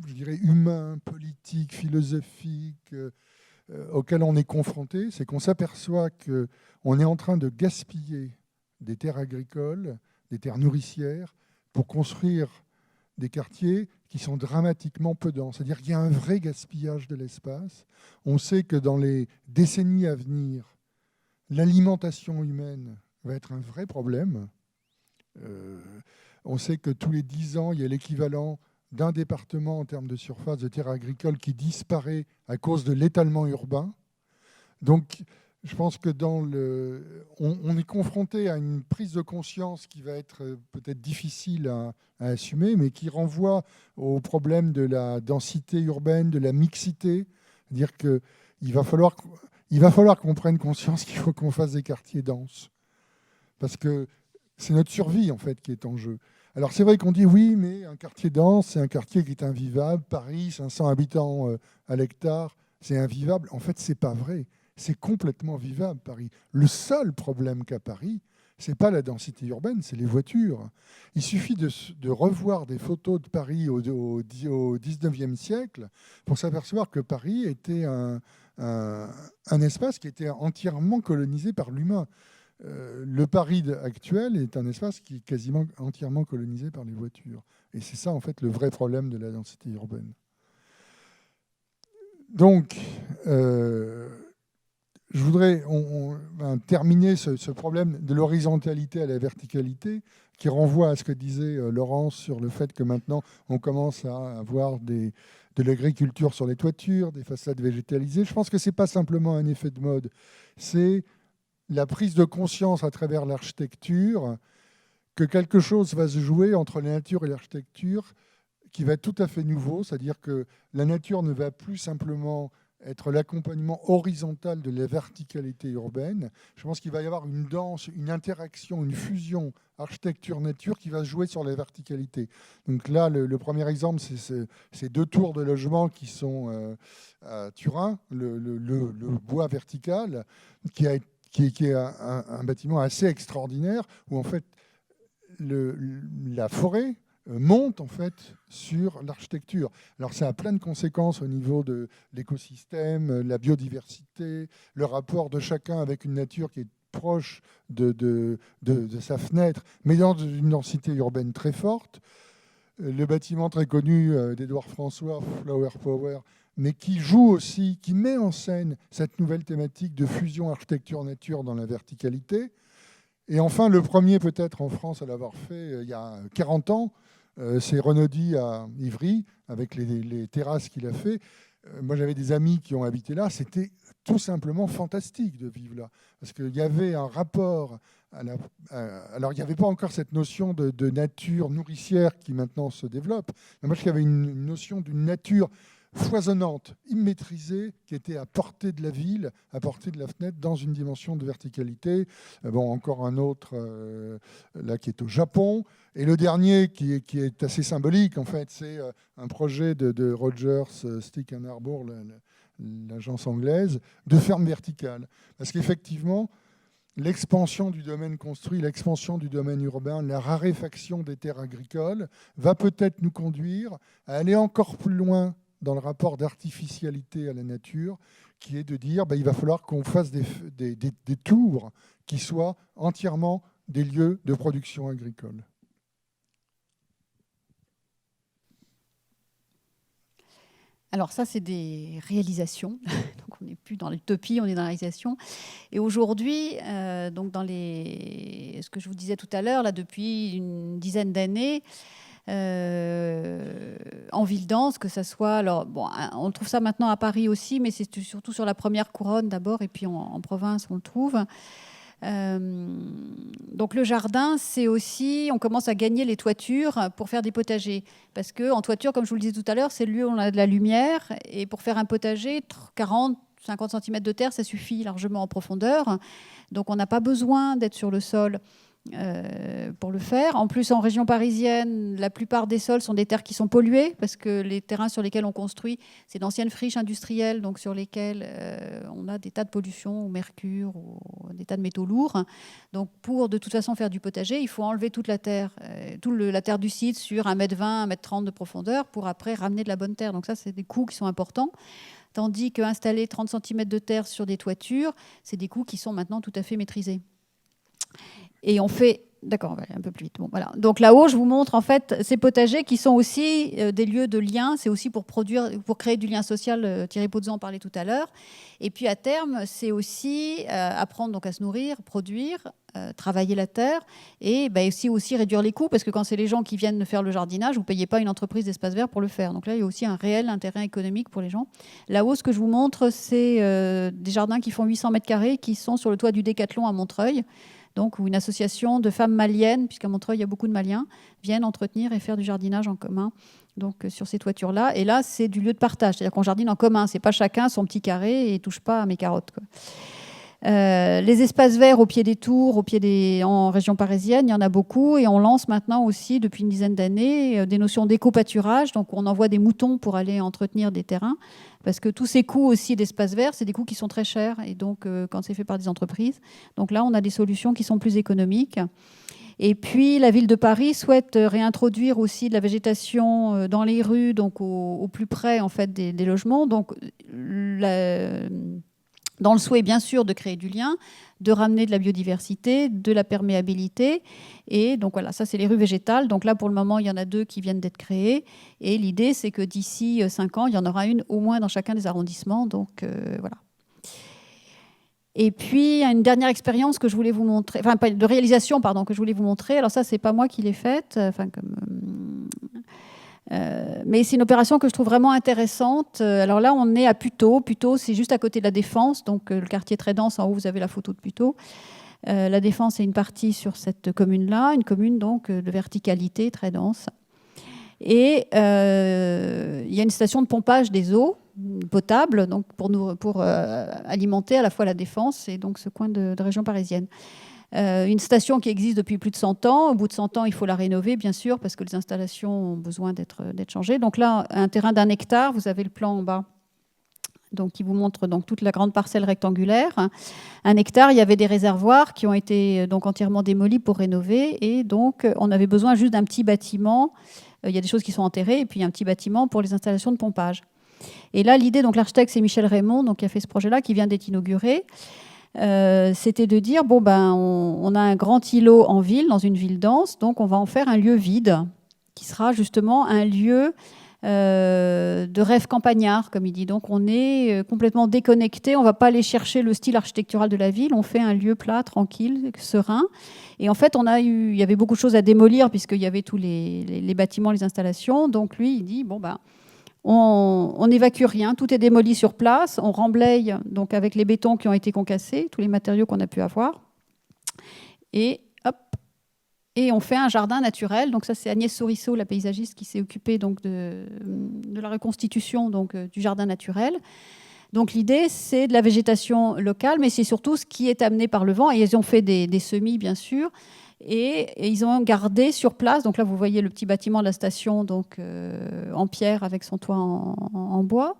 je dirais, humain, politique, philosophique, auquel on est confronté, c'est qu'on s'aperçoit qu'on est en train de gaspiller des terres agricoles, des terres nourricières, pour construire des quartiers qui sont dramatiquement peu denses. C'est-à-dire qu'il y a un vrai gaspillage de l'espace. On sait que dans les décennies à venir, l'alimentation humaine va être un vrai problème. On sait que tous les 10 ans, il y a l'équivalent d'un département en termes de surface de terre agricole qui disparaît à cause de l'étalement urbain. Donc, je pense que on est confronté à une prise de conscience qui va être peut-être difficile à assumer, mais qui renvoie au problème de la densité urbaine, de la mixité. C'est-à-dire qu'il va falloir qu'on prenne conscience qu'il faut qu'on fasse des quartiers denses. Parce que c'est notre survie, en fait, qui est en jeu. Alors, c'est vrai qu'on dit oui, mais un quartier dense, c'est un quartier qui est invivable. Paris, 500 habitants à l'hectare, c'est invivable. En fait, ce n'est pas vrai. C'est complètement vivable, Paris. Le seul problème qu'a Paris, ce n'est pas la densité urbaine, c'est les voitures. Il suffit de revoir des photos de Paris au 19e siècle pour s'apercevoir que Paris était un espace qui était entièrement colonisé par l'humain. Le Paris actuel est un espace qui est quasiment entièrement colonisé par les voitures. Et c'est ça, en fait, le vrai problème de la densité urbaine. Donc, je voudrais terminer ce problème de l'horizontalité à la verticalité, qui renvoie à ce que disait Laurence sur le fait que maintenant, on commence à avoir de l'agriculture sur les toitures, des façades végétalisées. Je pense que ce n'est pas simplement un effet de mode, c'est la prise de conscience à travers l'architecture que quelque chose va se jouer entre la nature et l'architecture qui va être tout à fait nouveau, c'est-à-dire que la nature ne va plus simplement être l'accompagnement horizontal de la verticalité urbaine. Je pense qu'il va y avoir une danse, une interaction, une fusion architecture-nature qui va se jouer sur la verticalité. Donc là, le premier exemple, c'est ces 2 tours de logement qui sont à Turin, le bois vertical, qui est un bâtiment assez extraordinaire, où en fait la forêt monte en fait sur l'architecture. Alors ça a plein de conséquences au niveau de l'écosystème, la biodiversité, le rapport de chacun avec une nature qui est proche de sa fenêtre, mais dans une densité urbaine très forte. Le bâtiment très connu d'Édouard François, Flower Power, mais qui joue aussi, qui met en scène cette nouvelle thématique de fusion architecture-nature dans la verticalité. Et enfin, le premier peut-être en France à l'avoir fait il y a 40 ans, c'est Renaudy à Ivry, avec les terrasses qu'il a fait. Moi, j'avais des amis qui ont habité là. C'était tout simplement fantastique de vivre là. Parce qu'il y avait un rapport alors, il n'y avait pas encore cette notion de nature nourricière qui maintenant se développe. Mais moi, il y avait une notion d'une nature foisonnante, immaîtrisée, qui était à portée de la ville, à portée de la fenêtre, dans une dimension de verticalité. Bon, encore un autre, là, qui est au Japon. Et le dernier, qui est assez symbolique, en fait, c'est un projet de Rogers, Stick and Harbour, l'agence anglaise, de ferme verticale. Parce qu'effectivement, l'expansion du domaine construit, l'expansion du domaine urbain, la raréfaction des terres agricoles va peut-être nous conduire à aller encore plus loin dans le rapport d'artificialité à la nature, qui est de dire il va falloir qu'on fasse des tours qui soient entièrement des lieux de production agricole. Alors ça, c'est des réalisations. Donc on n'est plus dans l'utopie, on est dans la réalisation. Et aujourd'hui, donc ce que je vous disais tout à l'heure, là, depuis une dizaine d'années, en ville dense, que ça soit... Alors, bon, on trouve ça maintenant à Paris aussi, mais c'est surtout sur la première couronne d'abord, et puis en province, on le trouve. Donc le jardin, c'est aussi, on commence à gagner les toitures pour faire des potagers. Parce qu'en toiture, comme je vous le disais tout à l'heure, c'est le lieu où on a de la lumière. Et pour faire un potager, 40, 50 cm de terre, ça suffit largement en profondeur. Donc on n'a pas besoin d'être sur le sol pour le faire. En plus, en région parisienne, la plupart des sols sont des terres qui sont polluées parce que les terrains sur lesquels on construit, c'est d'anciennes friches industrielles, donc sur lesquelles on a des tas de pollution, au mercure, ou des tas de métaux lourds. Donc pour de toute façon faire du potager, il faut enlever toute la terre, la terre du site sur 1,20 m, 1,30 m de profondeur pour après ramener de la bonne terre. Donc ça, c'est des coûts qui sont importants. Tandis qu'installer 30 cm de terre sur des toitures, c'est des coûts qui sont maintenant tout à fait maîtrisés. Et on fait D'accord, on va aller un peu plus vite. Bon, voilà. Donc là-haut, je vous montre en fait ces potagers qui sont aussi des lieux de lien. C'est aussi pour créer du lien social. Thierry Pozzo en parlait tout à l'heure. Et puis à terme, c'est aussi apprendre donc à se nourrir, produire, travailler la terre et aussi réduire les coûts parce que quand c'est les gens qui viennent faire le jardinage, vous ne payez pas une entreprise d'espace vert pour le faire. Donc là, il y a aussi un réel intérêt économique pour les gens. Là-haut, ce que je vous montre, c'est des jardins qui font 800 mètres carrés qui sont sur le toit du Décathlon à Montreuil. Donc, où une association de femmes maliennes, puisqu'à Montreuil, il y a beaucoup de Maliens, viennent entretenir et faire du jardinage en commun donc, sur ces toitures-là. Et là, c'est du lieu de partage, c'est-à-dire qu'on jardine en commun. Ce n'est pas chacun son petit carré et ne touche pas à mes carottes, quoi. Les espaces verts au pied des tours, en région parisienne, il y en a beaucoup. Et on lance maintenant aussi, depuis une dizaine d'années, des notions d'éco-pâturage. Donc, on envoie des moutons pour aller entretenir des terrains. Parce que tous ces coûts aussi d'espaces verts, c'est des coûts qui sont très chers. Et donc, quand c'est fait par des entreprises. Donc là, on a des solutions qui sont plus économiques. Et puis, la ville de Paris souhaite réintroduire aussi de la végétation dans les rues, donc au plus près en fait, des logements. Donc, dans le souhait, bien sûr, de créer du lien, de ramener de la biodiversité, de la perméabilité. Et donc, voilà, ça, c'est les rues végétales. Donc là, pour le moment, il y en a 2 qui viennent d'être créées. Et l'idée, c'est que d'ici 5 ans, il y en aura une au moins dans chacun des arrondissements. Donc, voilà. Et puis, il y a une dernière expérience que je voulais vous montrer, enfin, de réalisation, pardon, que je voulais vous montrer. Alors ça, c'est pas moi qui l'ai faite, mais c'est une opération que je trouve vraiment intéressante. Alors là, on est à Puteaux. Puteaux, c'est juste à côté de la Défense, donc le quartier très dense. En haut, vous avez la photo de Puteaux. La Défense est une partie sur cette commune-là, une commune donc de verticalité très dense. Et il y a une station de pompage des eaux potable, donc pour alimenter à la fois la Défense et donc ce coin de région parisienne. Une station qui existe depuis plus de 100 ans. Au bout de 100 ans, il faut la rénover, bien sûr, parce que les installations ont besoin d'être changées. Donc là, un terrain d'1 hectare, vous avez le plan en bas, donc, qui vous montre donc, toute la grande parcelle rectangulaire. 1 hectare, il y avait des réservoirs qui ont été donc, entièrement démolis pour rénover. Et donc, on avait besoin juste d'un petit bâtiment. Il y a des choses qui sont enterrées, et puis un petit bâtiment pour les installations de pompage. Et là, l'idée, donc l'architecte, c'est Michel Raymond, donc, qui a fait ce projet-là, qui vient d'être inauguré. C'était de dire, bon, ben, on a un grand îlot en ville, dans une ville dense, donc on va en faire un lieu vide, qui sera justement un lieu de rêve campagnard, comme il dit. Donc on est complètement déconnecté, on ne va pas aller chercher le style architectural de la ville, on fait un lieu plat, tranquille, serein. Et en fait, il y avait beaucoup de choses à démolir, puisqu'il y avait tous les bâtiments, les installations. Donc lui, il dit, bon, ben, on n'évacue rien, tout est démoli sur place, on remblaye donc avec les bétons qui ont été concassés, tous les matériaux qu'on a pu avoir, et hop, et on fait un jardin naturel. Donc ça, c'est Agnès Souriceau, la paysagiste, qui s'est occupée donc de la reconstitution donc, du jardin naturel. Donc l'idée, c'est de la végétation locale, mais c'est surtout ce qui est amené par le vent, et ils ont fait des semis, bien sûr. Et ils ont gardé sur place, donc là vous voyez le petit bâtiment de la station donc, en pierre avec son toit en bois.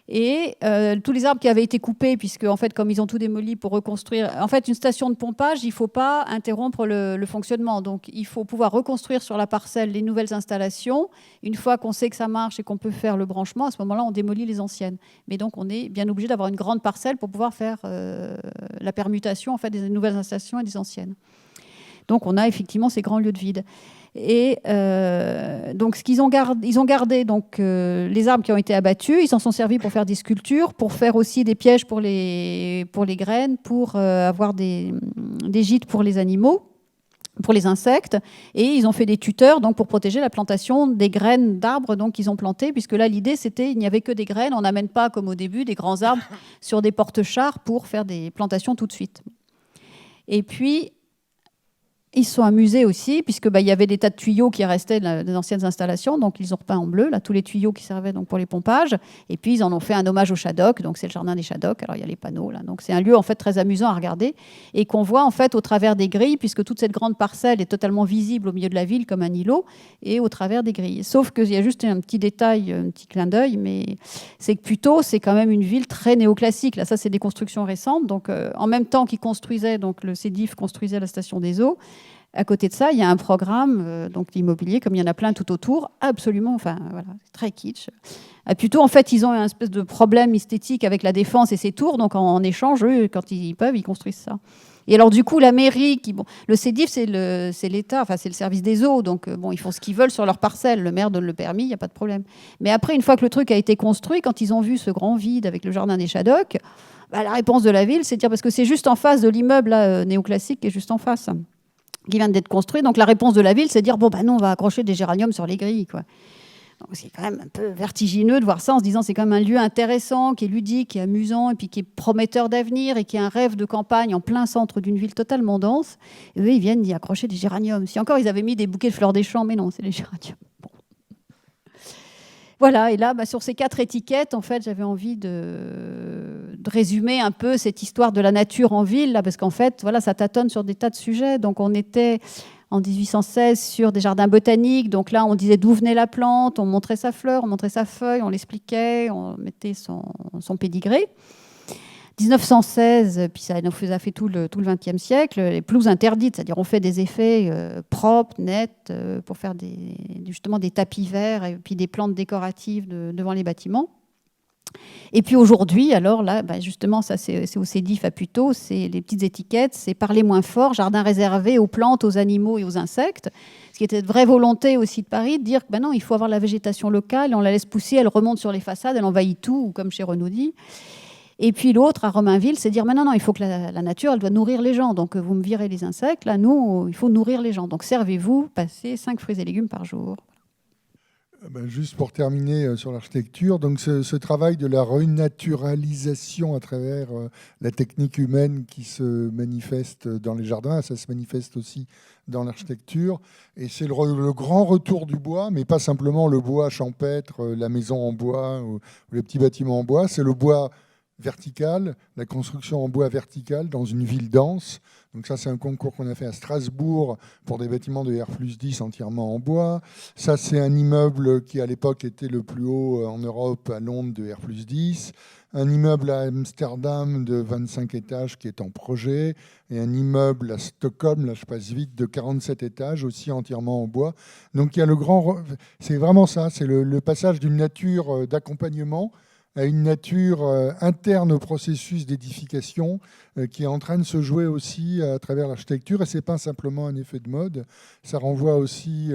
Et tous les arbres qui avaient été coupés, puisque en fait, comme ils ont tout démoli pour reconstruire, en fait, une station de pompage, il ne faut pas interrompre le fonctionnement. Donc il faut pouvoir reconstruire sur la parcelle les nouvelles installations. Une fois qu'on sait que ça marche et qu'on peut faire le branchement, à ce moment-là, on démolit les anciennes. Mais donc on est bien obligé d'avoir une grande parcelle pour pouvoir faire la permutation en fait, des nouvelles installations et des anciennes. Donc, on a effectivement ces grands lieux de vide. Et donc, ils ont gardé donc, les arbres qui ont été abattus. Ils s'en sont servis pour faire des sculptures, pour faire aussi des pièges pour les graines, pour avoir des gîtes pour les animaux, pour les insectes. Et ils ont fait des tuteurs donc, pour protéger la plantation des graines d'arbres qu'ils ont plantées, puisque là, l'idée, c'était qu'il n'y avait que des graines. On n'amène pas, comme au début, des grands arbres sur des porte-chars pour faire des plantations tout de suite. Et puis, ils se sont amusés aussi, puisque y avait des tas de tuyaux qui restaient des anciennes installations, donc ils ont repeint en bleu, là, tous les tuyaux qui servaient donc, pour les pompages, et puis ils en ont fait un hommage au Shadok, donc c'est le jardin des Shadok, alors il y a les panneaux, là, donc c'est un lieu en fait très amusant à regarder, et qu'on voit en fait au travers des grilles, puisque toute cette grande parcelle est totalement visible au milieu de la ville comme un îlot, et au travers des grilles. Sauf qu'il y a juste un petit détail, un petit clin d'œil, mais c'est que Puteaux, c'est quand même une ville très néoclassique, là ça c'est des constructions récentes, donc en même temps qu'ils construisaient, donc le CEDIF construisait la station des eaux. À côté de ça, il y a un programme donc d'immobilier, comme il y en a plein tout autour, absolument, enfin voilà, très kitsch. Plutôt, en fait, ils ont un espèce de problème esthétique avec la Défense et ses tours, donc en échange, eux, quand ils peuvent, ils construisent ça. Et alors, du coup, la mairie, le CEDIF, c'est l'État, enfin, c'est le service des eaux. Donc, ils font ce qu'ils veulent sur leur parcelle. Le maire donne le permis, il n'y a pas de problème. Mais après, une fois que le truc a été construit, quand ils ont vu ce grand vide avec le jardin des Shadocks, la réponse de la ville, c'est de dire, parce que c'est juste en face de l'immeuble néoclassique qui est juste en face, qui vient d'être construit. Donc, la réponse de la ville, c'est de dire, non, on va accrocher des géraniums sur les grilles, quoi. Donc, c'est quand même un peu vertigineux de voir ça en se disant c'est quand même un lieu intéressant, qui est ludique, qui est amusant, et puis qui est prometteur d'avenir, et qui est un rêve de campagne en plein centre d'une ville totalement dense. Et eux, ils viennent y accrocher des géraniums. Si encore ils avaient mis des bouquets de fleurs des champs, mais non, c'est les géraniums. Bon. Voilà, et là, sur ces 4 étiquettes, en fait, j'avais envie de résumer un peu cette histoire de la nature en ville, là, parce qu'en fait, voilà, ça tâtonne sur des tas de sujets. Donc, on était en 1816 sur des jardins botaniques. Donc là, on disait d'où venait la plante, on montrait sa fleur, on montrait sa feuille, on l'expliquait, on mettait son pédigré. 1916, puis ça nous a fait tout le XXe siècle, les pelouses interdites, c'est-à-dire on fait des effets propres, nets, pour faire justement des tapis verts et puis des plantes décoratives devant les bâtiments. Et puis aujourd'hui, alors là, justement, ça c'est au CEDIF à Puteaux, c'est les petites étiquettes, c'est parler moins fort, jardin réservé aux plantes, aux animaux et aux insectes. Ce qui était de vraie volonté aussi de Paris, de dire que non, il faut avoir la végétation locale, on la laisse pousser, elle remonte sur les façades, elle envahit tout, comme chez Renaudie. Et puis l'autre, à Romainville, c'est dire non, il faut que la nature, elle doit nourrir les gens. Donc vous me virez les insectes, là, nous, il faut nourrir les gens. Donc servez-vous, passez 5 fruits et légumes par jour. Juste pour terminer sur l'architecture, donc ce travail de la renaturalisation à travers la technique humaine qui se manifeste dans les jardins, ça se manifeste aussi dans l'architecture. Et c'est le grand retour du bois, mais pas simplement le bois champêtre, la maison en bois ou les petits bâtiments en bois, c'est le bois vertical, la construction en bois vertical dans une ville dense. Donc ça, c'est un concours qu'on a fait à Strasbourg pour des bâtiments de R+10 entièrement en bois. Ça, c'est un immeuble qui, à l'époque, était le plus haut en Europe à Londres de R+10. Un immeuble à Amsterdam de 25 étages qui est en projet. Et un immeuble à Stockholm, là je passe vite, de 47 étages, aussi entièrement en bois. Donc il y a le grand... C'est vraiment ça, c'est le passage d'une nature d'accompagnement à une nature interne au processus d'édification qui est en train de se jouer aussi à travers l'architecture. Et ce n'est pas simplement un effet de mode, ça renvoie aussi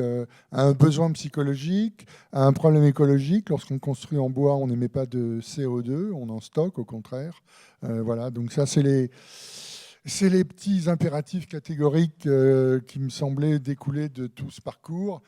à un besoin psychologique, à un problème écologique. Lorsqu'on construit en bois, on n'émet pas de CO2, on en stocke au contraire. Voilà, donc ça c'est les petits impératifs catégoriques qui me semblaient découler de tout ce parcours.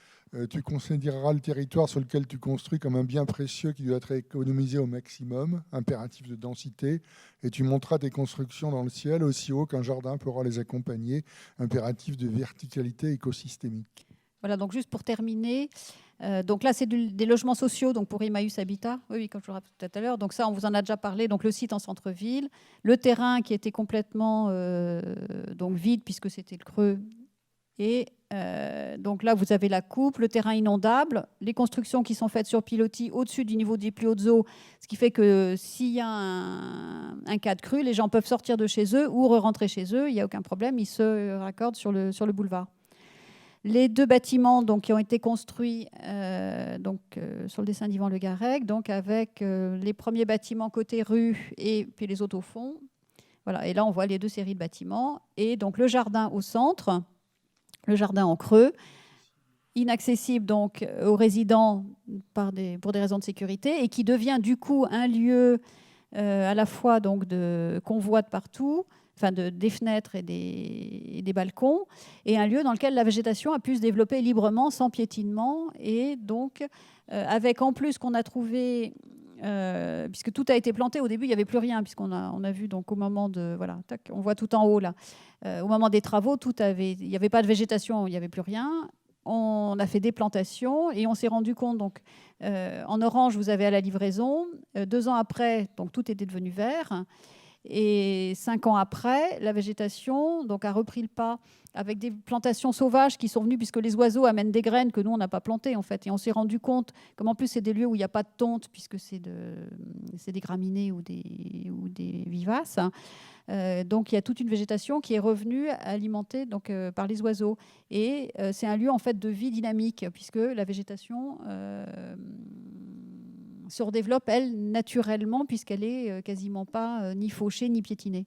Tu considéreras le territoire sur lequel tu construis comme un bien précieux qui doit être économisé au maximum, impératif de densité, et tu monteras tes constructions dans le ciel aussi haut qu'un jardin pourra les accompagner, impératif de verticalité écosystémique. Voilà, donc juste pour terminer, donc là c'est des logements sociaux donc pour Emmaüs Habitat, oui, comme je vous rappelais tout à l'heure, donc ça on vous en a déjà parlé, donc le site en centre-ville, le terrain qui était complètement donc vide puisque c'était le creux. Et donc là, vous avez la coupe, le terrain inondable, les constructions qui sont faites sur pilotis au-dessus du niveau des plus hautes eaux, ce qui fait que s'il y a un cas de crue, les gens peuvent sortir de chez eux ou re-rentrer chez eux, il n'y a aucun problème, ils se raccordent sur le boulevard. Les 2 bâtiments donc, qui ont été construits sur le dessin d'Yvan Le Garrec, donc avec les premiers bâtiments côté rue et puis les autres au fond. Voilà, et là, on voit les 2 séries de bâtiments. Et donc le jardin au centre, le jardin en creux, inaccessible donc aux résidents pour des raisons de sécurité et qui devient du coup un lieu à la fois donc de convoi de partout, enfin des fenêtres et des balcons, et un lieu dans lequel la végétation a pu se développer librement, sans piétinement, et donc avec en plus qu'on a trouvé... puisque tout a été planté. Au début, il n'y avait plus rien, puisqu'on a vu donc au moment de... Voilà, tac, on voit tout en haut, là. Au moment des travaux, il n'y avait pas de végétation, il n'y avait plus rien. On a fait des plantations et on s'est rendu compte, donc, en orange, vous avez à la livraison. 2 ans après, donc, tout était devenu vert. Et 5 ans après, la végétation donc, a repris le pas avec des plantations sauvages qui sont venues, puisque les oiseaux amènent des graines que nous, on n'a pas plantées, en fait. Et on s'est rendu compte, comme en plus, c'est des lieux où il n'y a pas de tonte, puisque c'est des graminées ou des vivaces. Donc, il y a toute une végétation qui est revenue alimentée donc, par les oiseaux. Et c'est un lieu, en fait, de vie dynamique, puisque la végétation... se redéveloppe, elle, naturellement, puisqu'elle est quasiment pas ni fauchée ni piétinée.